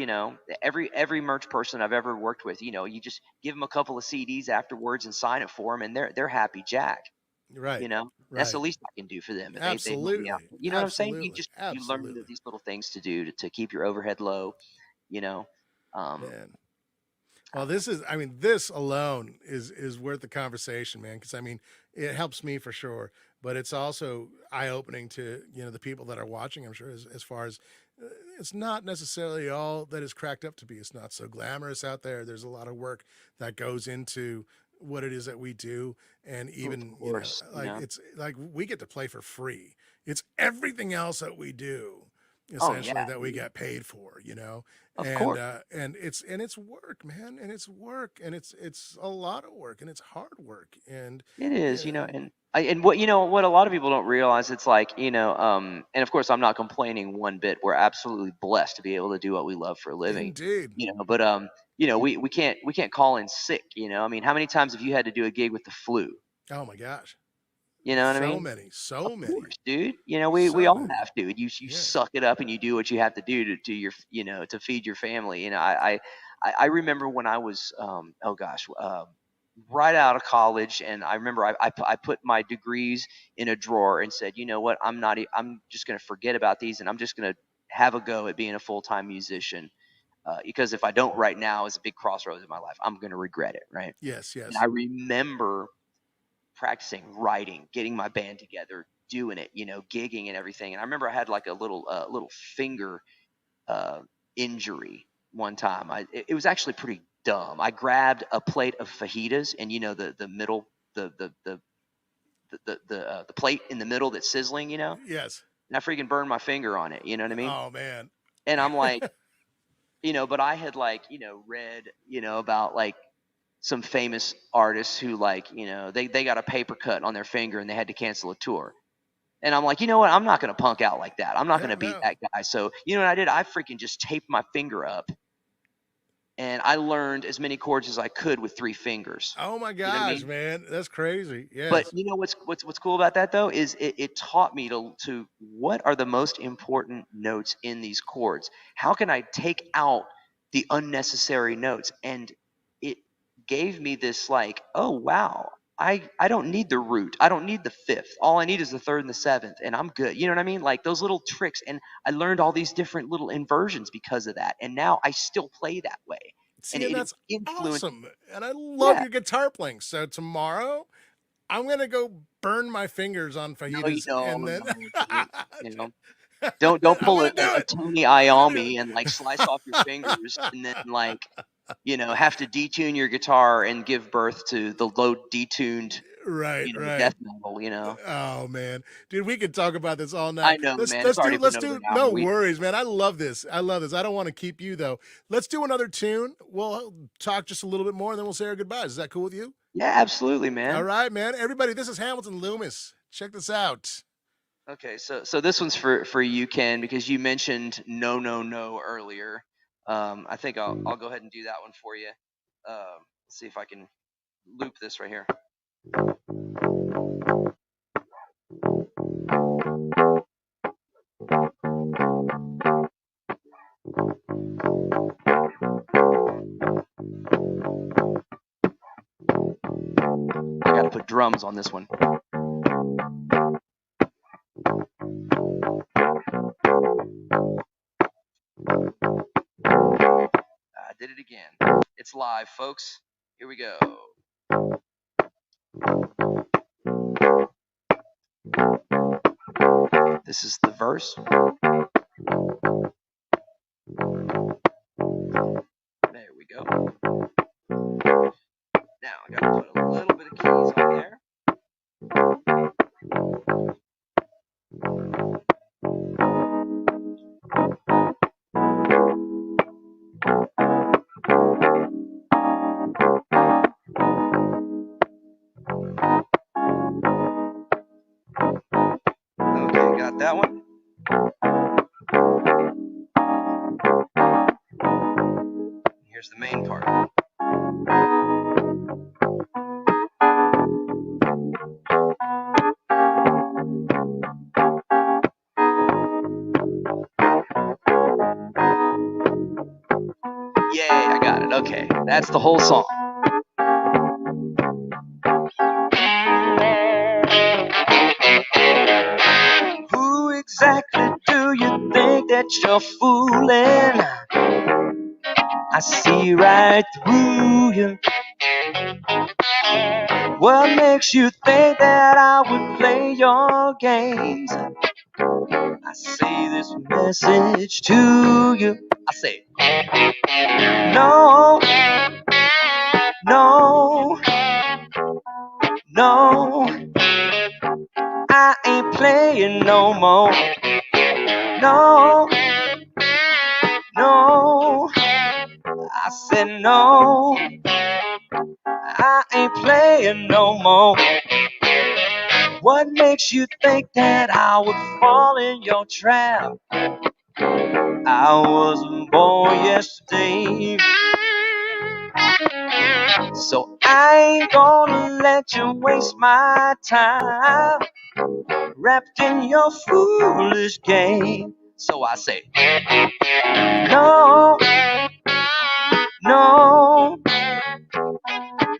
Every merch person I've ever worked with, you just give them a couple of CDs afterwards and sign it for them, and they're happy jack. Right. That's the Right. least I can do for them, and they help me out. Absolutely. You know what I'm saying? You Absolutely. just you learn Absolutely. these little things to do to keep your overhead low. You know, um, Man. Well, I mean, this alone is worth the conversation, man. Because I mean, it helps me for sure, but it's also eye opening to the people that are watching. I'm sure as far as it's not necessarily all that is cracked up to be. It's not so glamorous out there. There's a lot of work that goes into what it is that we do, and Of even course, like it's like we get to play for free. It's everything else that we do Oh essentially yeah, that we dude. get paid for, Of course. and it's work, man, and it's work, and it's a lot of work, and it's hard work, and It is, uh, and what a lot of people don't realize, it's like, and of course I'm not complaining one bit. We're absolutely blessed to be able to do what we love for a living, indeed. but we can't call in sick, I mean, how many times have you had to do a gig with the flu? Oh my gosh, You know what I so mean? many, Of so many, course, dude. We so all many. have to. You Yeah. suck it up and you do what you have to do to your to feed your family. I remember when I was oh gosh, right out of college, and I remember I put my degrees in a drawer and said, you know what, I'm just gonna forget about these, and I'm just gonna have a go at being a full time musician, because if I don't right now, it's a big crossroads in my life. I'm gonna regret it, right? Yes, And I yes. remember practicing writing, getting my band together, doing it, gigging and everything. And I remember I had like a little finger uh, injury one time. It was actually pretty dumb. I grabbed a plate of fajitas, and the middle, the plate in the middle that's sizzling, Yes. and I freaking burned my finger on it. You know what I mean? Oh man. And I'm like, but I had like read about like some famous artists who, like, they got a paper cut on their finger and they had to cancel a tour. And I'm like, you know what? I'm not going to punk out like that. I'm not going Yeah, to be no. that guy. So, you know what I did? I freaking just taped my finger up, and I learned as many chords as I could with three fingers. Oh my You know what I gosh, mean? man. That's crazy. But Yes. you know what's cool about that though is it taught me to what are the most important notes in these chords. How can I take out the unnecessary notes? And it gave me this, like, oh wow, I don't need the root. I don't need the fifth. All I need is the third and the seventh, and I'm good. You know what I mean? Like those little tricks, and I learned all these different little inversions because of that. And now I still play that way, and See, and it that's influenced. awesome. And I love Yeah, your guitar playing. So tomorrow I'm gonna go burn my fingers on no, you fajitas and then don't. Don't I'm pull gonna a do it. Tony I'm gonna do Iommi it. and like slice off your fingers, and then like have to detune your guitar and give birth to the low detuned Right, right. death metal. Oh man, dude, we could talk about this all I night. know, Let's man. It's let's do already been let's over do. an hour. No We worries, man. I love this. I love this. I don't want to keep you though. Let's do another tune. We'll talk just a little bit more, and then we'll say our goodbyes. Is that cool with you? Yeah, absolutely, All man. right, man. Everybody, this is Hamilton Loomis. Check this out. Okay, so this one's for you, Ken, because you mentioned no no no earlier. I think I'll go ahead and do that one for you. Let's see if I can loop this right here. I gotta put drums on this one. I did it again. It's live, folks. Here we go. This is the verse. There we go. Now I gotta put a little bit of keys on there. Okay, got that one. Here's the main part. Yay, I got it. Okay, that's the whole song. Who exactly do you think that you're fooling? I see right through you. What makes you think that I would play your games? I I say this message to you. I say, no, no, no, I ain't playing no more. No, no, I said no, I ain't playing no more. What makes you think that I would fall in your trap? I wasn't born yesterday, so I ain't gonna let you waste my time wrapped in your foolish game. So I say, no, no,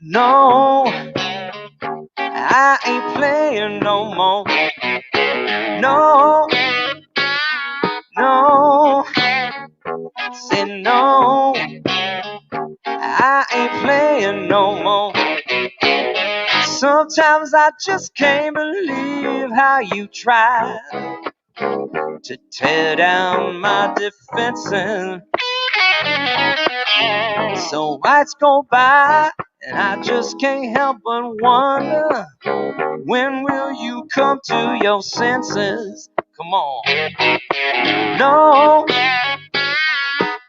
no, I ain't playing no more. No, no, say no, I ain't playing no more. Sometimes I just can't believe how you try to tear down my defenses. So nights go by and I just can't help but wonder, when will you come to your senses? Come on. No,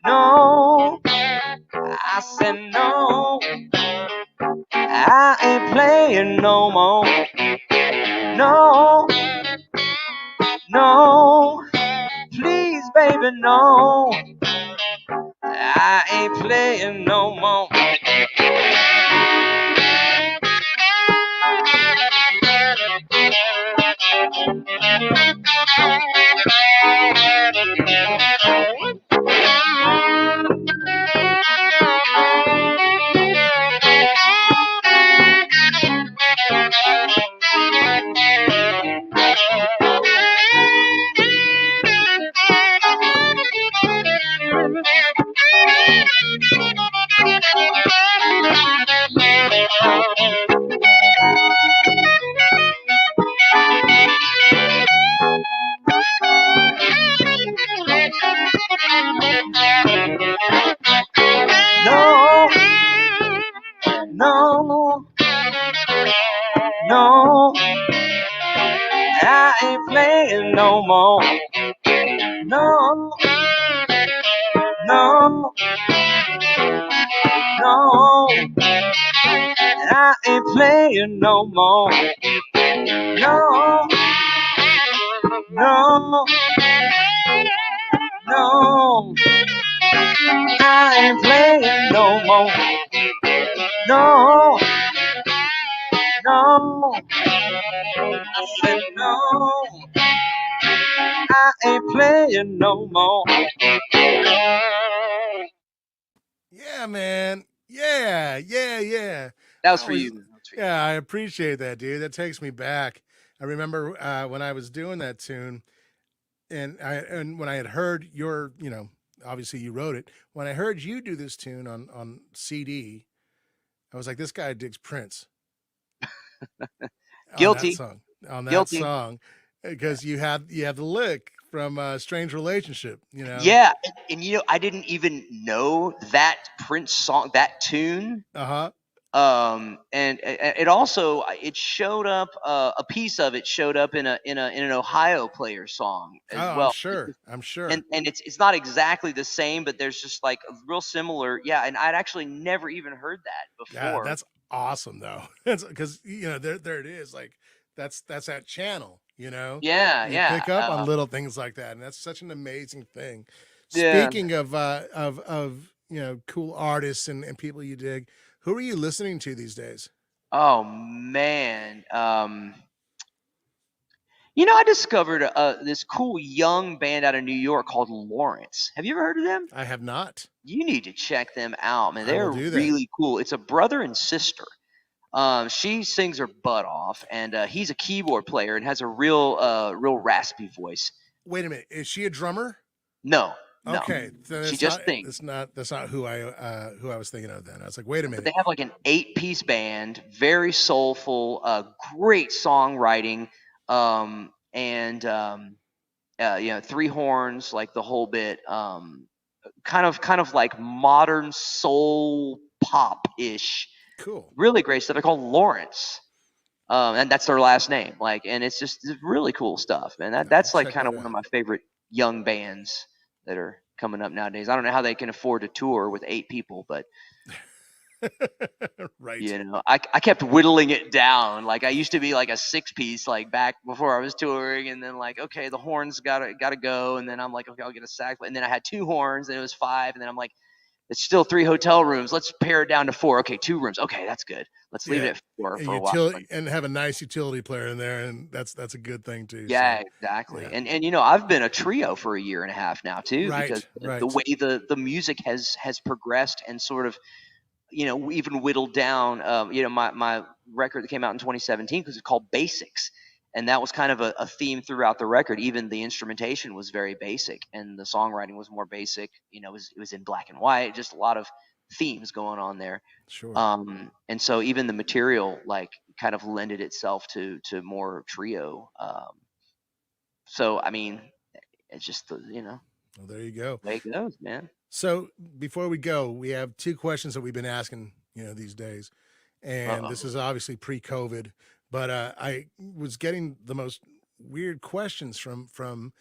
no, I said no, I ain't playing no more. No, no, please, baby, no, I ain't playing no more. No, no, no, I ain't playing no more. No, no, no, I ain't playing no more. No, no, no, I ain't playing no more. No, no, I said no, I ain't playing no more. Yeah, man. Yeah, yeah, yeah. That I was for always, you. That was for you. yeah, I appreciate that, dude. That takes me back. I remember when I was doing that tune, and when I had heard your, obviously you wrote it. When I heard you do this tune on CD, I was like, this guy digs Prince on that Guilty. song, on that Guilty. song, because you have the lick from Strange Relationship, Yeah, and I didn't even know that Prince song, that tune. Uh huh. And it also it showed up. A piece of it showed up in an Ohio player song as Oh, I'm well. sure. I'm sure. And it's not exactly the same, but there's just like a real similar. Yeah, and I'd actually never even heard that Yeah, before. that's awesome though. It's because there it is. Like that's that channel. Yeah, You yeah, pick up on little things like that, and that's such an amazing thing. yeah. Speaking of cool artists and people you dig, who are you listening to these days? Oh man. I discovered this cool young band out of New York called Lawrence. Have you ever heard of them? I have not. You need to check them out, man. I will They're do that. really cool. It's a brother and sister. She sings her butt off, and he's a keyboard player and has a real raspy voice. Wait a minute. Is she a drummer? No, no, Okay, then she it's just not. sings. That's not who I was thinking of. Then I was like, wait a But minute. they have like an 8-piece band, very soulful, great songwriting, and three horns, like the whole bit. Kind of like modern soul pop ish. Cool. Really great stuff. They're called Lawrence. And that's their last name. Like, and it's just really cool stuff, man. I'll That's like check kind of that one of out. my favorite young bands that are coming up nowadays. I don't know how they can afford to tour with 8 people, but Right. I kept whittling it down. Like I used to be like a 6-piece, like back before I was touring, and then like, okay, the horns gotta go, and then I'm like, okay, I'll get a sax, and then I had 2 horns, and it was 5, and then I'm like, it's still 3 hotel rooms. Let's pare it down to 4. Okay, 2 rooms. Okay, that's good. Let's leave Yeah. it at 4 A for a while. utility and have a nice utility player in there, and that's a good thing too. So Yeah, exactly. yeah. And I've been a trio for a year and a half now too, because Right. the Right. way the music has progressed and sort of even whittled down. My record that came out in 2017 because it's called Basics, and that was kind of a theme throughout the record. Even the instrumentation was very basic, and the songwriting was more basic. It was in black and white, just a lot of themes going on there. Sure. And so even the material like kind of lended itself to more trio. So I mean, it's just Well, there you go. way it goes, man. So before we go, we have 2 questions that we've been asking, these days, and this Uh-oh. is obviously pre-COVID, but I was getting the most weird questions from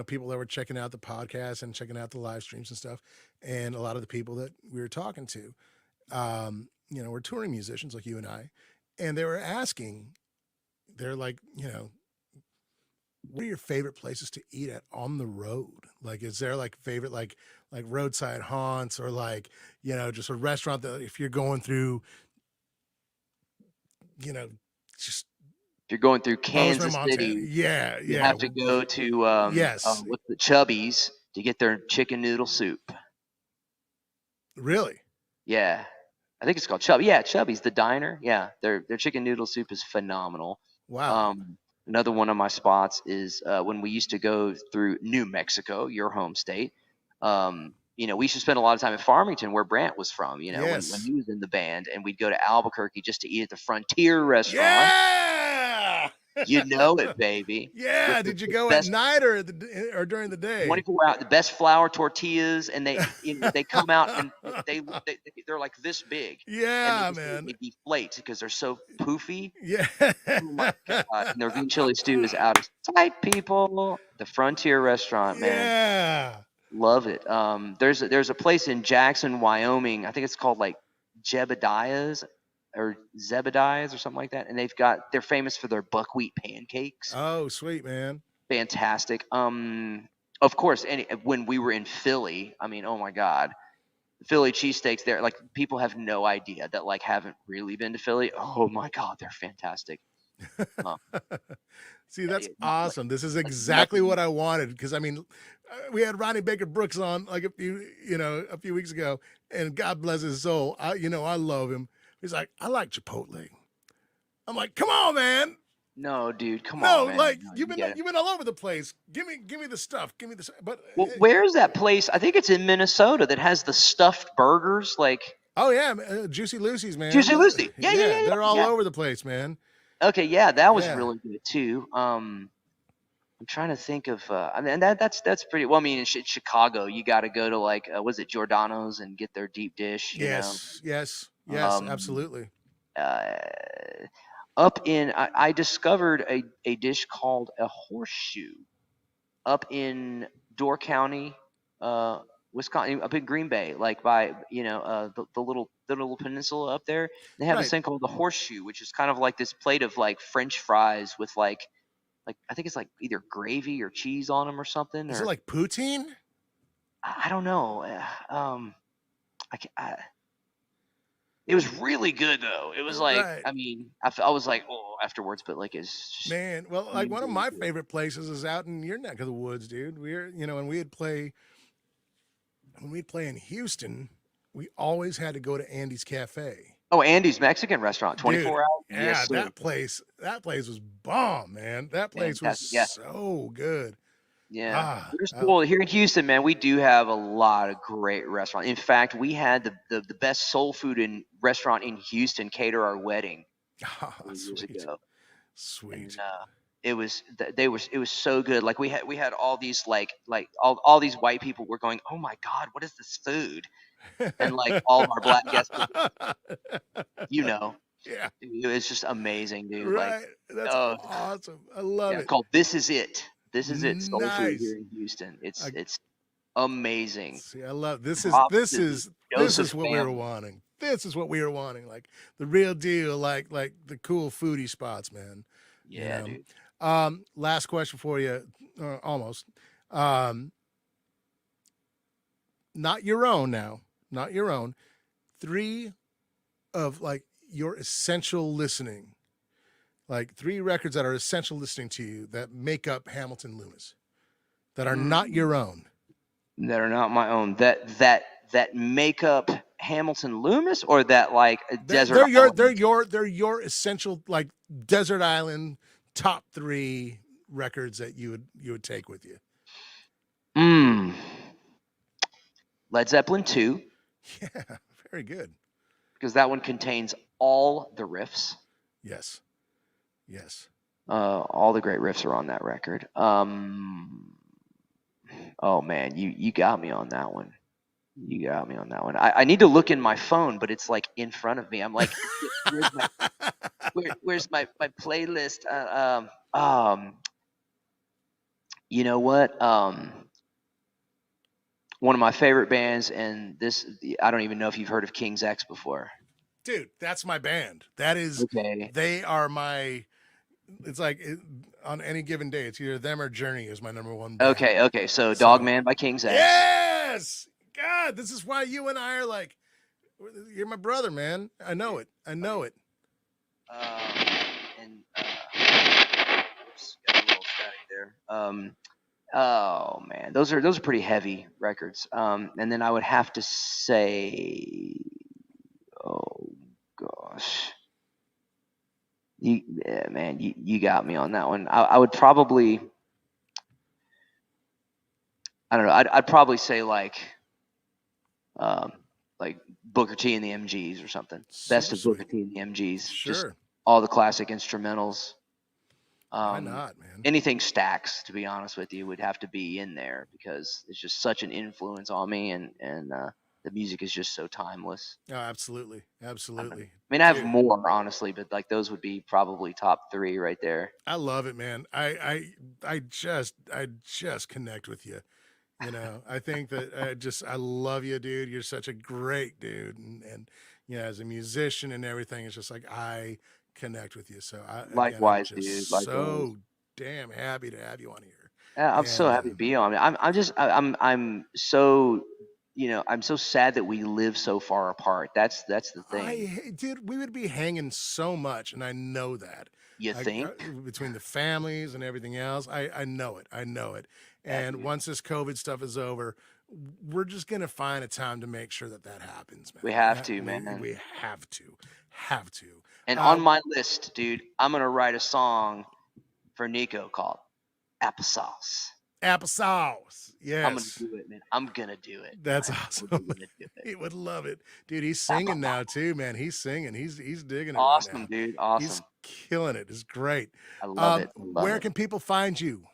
people that were checking out the podcast and checking out the live streams and stuff, and a lot of the people that we were talking to, were touring musicians like you and I, and they were asking, they're like, what are your favorite places to eat at on the road? Like, is there like favorite like roadside haunts or like just a restaurant that if you're going through, you know, just If you're going through Bozeman, Kansas Montana? City, Yeah, you yeah, have to go to yes, what's the Chubby's to get their chicken noodle soup. really, Yeah, I think it's called Chubby. Yeah, Chubby's the diner. Yeah, their chicken noodle soup is phenomenal. wow, Um, Another one of my spots is when we used to go through New Mexico, your home state. We used to spend a lot of time in Farmington, where Brant was from. When yes, he was in the band, and we'd go to Albuquerque just to eat at the Frontier restaurant. yeah, You know it, baby. With yeah. the, Did you the go at best night or during the day? 24 hour, the best flour tortillas, and they come out and they're like this big, and Yeah, they man. deflate because they're so poofy. Yeah. Oh my god! And their green chili stew is out of sight, people. The Frontier restaurant, man, Yeah. love it. There's a place in Jackson, Wyoming. I think it's called like Jebediah's or Zebediah's or something like that, and they're famous for their buckwheat pancakes. Oh, sweet, man. Fantastic. Of course, when we were in Philly, I mean, oh my God, Philly cheesesteaks there. Like people have no idea that like haven't really been to Philly. Oh my God, they're fantastic. Um, See, that's like, awesome. This is like exactly nothing. what I wanted because I mean, we had Ronnie Baker Brooks on like a few weeks ago, and God bless his soul. I love him. He's like, I like Chipotle. I'm like, come on, man. No, dude, come on, No, man. like No, you've you been get it. you've been all over the place. Give me the stuff. Give me the but Well, where's that place? I think it's in Minnesota that has the stuffed burgers, like oh yeah, Juicy Lucy's, man. Juicy Lucy. Yeah, yeah, Yeah, yeah, they're all yeah. over the place, man. Yeah. Okay, yeah, that was Yeah. really good too. I'm trying to think of. I mean, that's pretty. Well, I mean, in Chicago, you got to go to like, was it Giordano's and get their deep dish? Yes, yes, yes, Um, absolutely. uh, I discovered a dish called a horseshoe up in Door County, uh, Wisconsin, up in Green Bay, like by the little peninsula up there. They have this Right. thing called the horseshoe, which is kind of like this plate of like French fries with like I think it's like either gravy or cheese on them or something, Is it or like poutine? I don't know. I, ca- I It was really good though. It was like, Right. I mean, I was like, oh, afterwards, but like it's just Man, well, like really, one of really my good. favorite places is out in your neck of the woods, dude. And we'd play in Houston, we always had to go to Andy's Cafe. Oh, Andy's Mexican restaurant, Dude, 24 hours. Yes, yeah, sir. that place was bomb, man. That place was Fantastic. Yeah, so good. yeah. Ah, There's well here in Houston, man. We do have a lot of great restaurants. In fact, we had the best soul food in restaurant in Houston cater our wedding ah, years sweet, ago, and sweet. it was it was so good. Like we had all these all these white people were going, oh my god, what is this food? And like all of our black guests were, you know, Yeah, it was just amazing, dude. Like, right. That's oh awesome. I love yeah, it. called This Is It. This is it. Soul Food here Nice. in Houston. I It's amazing. see. I love this. Is Props this to the is this Joseph is what we were family. wanting. This is what we were wanting. Like the real deal. Like the cool foodie spots, man. You Yeah, know. dude. Last question for you. Almost. Um, not your own now. Not your own. 3 of like your essential listening. Like 3 records that are essential listening to you that make up Hamilton Loomis. That are not Mm, your own. that are not my own. That make up Hamilton Loomis, or that like a desert island. They're your essential like desert island top 3 records that you would take with you. Mm. Led Zeppelin 2, Yeah, very good. because that one contains all the riffs. Yes. Yes. All the great riffs are on that record. Oh man, you got me on that one. You got me on that one. I need to look in my phone, but it's like in front of me. I'm like, where's my playlist? You know what? One of my favorite bands, and this, I don't even know if you've heard of King's X before. Dude, that's my band. That is Okay. they are my it's like on any given day it's either them or Journey is my number 1 band. Okay. So So, Dogman by King's X. yes. God, this is why you and I are like you're my brother, man. I know it. I know it. And oops, got a little static there. Oh man, those are pretty heavy records. And then I would have to say, oh gosh, you got me on that one. I would probably, I don't know, I'd probably say like Booker T and the MGs or something. Super Best of Booker sweet. T and the MGs. Just Sure. all the classic instrumentals. Why not, man? Anything Stax, to be honest with you, would have to be in there because it's just such an influence on me, and the music is just so timeless. Oh, absolutely. Absolutely. I mean, I have Dude, more honestly, but like those would be probably top 3 right there. I love it, man. I just connect with you. You know, I think that I love you, dude. You're such a great dude, and you know, as a musician and everything, it's just like I connect with you. So again, I'm Likewise, dude. just Likewise. so damn happy to have you on here. Yeah, I'm so And happy to be on. I'm so, I'm so sad that we live so far apart. That's the thing. dude, we would be hanging so much, and I know that. You think? Between the families and everything else, I know it. I know it. Yeah, And dude. once this COVID stuff is over, we're just gonna find a time to make sure that happens, man. We have to, man. We have to. And on my list, dude, I'm gonna write a song for Nico called Applesauce. Applesauce. Yes. I'm gonna do it, man. I'm gonna do it. That's I'm awesome. gonna do it. He would love it, dude. He's singing now too, man. He's singing. He's digging it Awesome, right now. dude. He's Awesome. killing it. It's great. I love it. Where can people find you?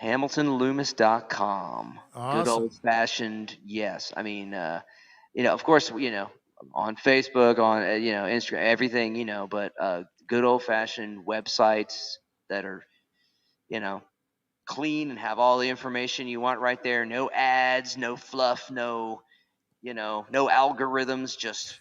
HamiltonLoomis.com. Awesome. Good old fashioned, yes. I mean, of course, on Facebook, on Instagram, everything, but good old fashioned websites that are, clean and have all the information you want right there. No ads, no fluff, no algorithms. Just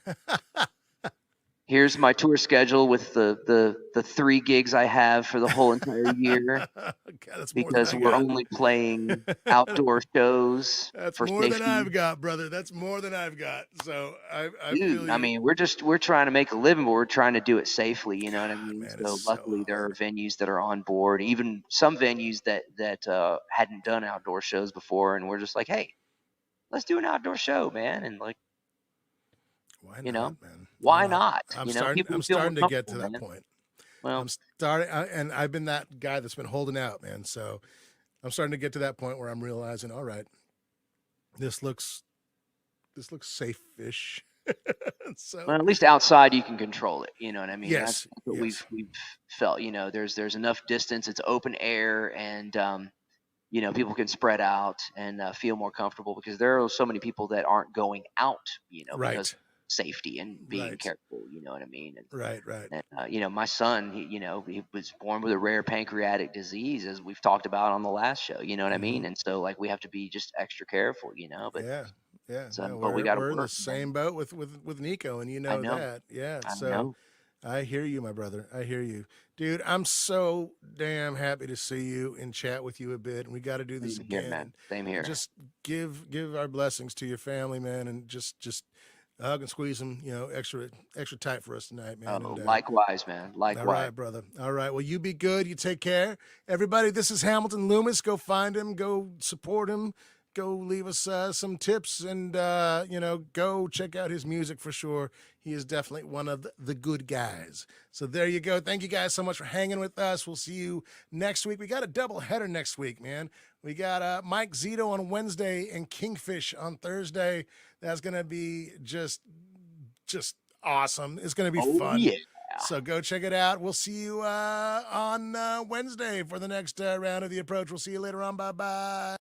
here's my tour schedule with the 3 gigs I have for the whole entire year. God, that's because we're only playing outdoor shows. That's for more safety. than I've got, brother. That's more than I've got. So I feel Dude, you. I mean, we're trying to make a living, but we're trying to do it safely. You know what I mean? Man, So it's so luckily, there are hard. venues that are on board, even some venues that hadn't done outdoor shows before, and we're just like, hey, let's do an outdoor show, man, and like, Why not, man? why not? I'm People feel starting to get to uncomfortable, that man. point. Well, I'm starting, and I've been that guy that's been holding out, man. So I'm starting to get to that point where I'm realizing, all right, this looks safe-ish. So Well, at least outside you can control it. You know what I mean? That's yes, what yes, we've felt. You know, there's enough distance. It's open air, and you know, people can spread out and feel more comfortable because there are so many people that aren't going out. You know, because right, of safety and being right, careful. You know what I mean? right, right. And you know, my son, you know, he was born with a rare pancreatic disease, as we've talked about on the last show. You know what I Hmm. mean? And so, like, we have to be just extra careful. You know, but Yeah, yeah. so, No, but we we're got to we're in the work, man. same boat with Nico, and you I know know, that. Yeah. I So know. I hear you, my brother. I hear you, dude. I'm so damn happy to see you and chat with you a bit. And we got to do this Same here, again, man. Same and here. just give our blessings to your family, man, and just hug and squeeze them, extra tight for us tonight, man. Oh, And likewise, man. all Likewise. right, brother. All right. Well, you be good. You take care. Everybody, this is Hamilton Loomis. Go find him. Go support him. Go leave us some tips and, go check out his music for sure. He is definitely one of the good guys. So there you go. Thank you guys so much for hanging with us. We'll see you next week. We got a double header next week, man. We got Mike Zito on Wednesday and Kingfish on Thursday. That's going to be just awesome. It's going to be Oh fun. yeah. So go check it out. We'll see you on Wednesday for the next round of the approach. We'll see you later on. Bye bye.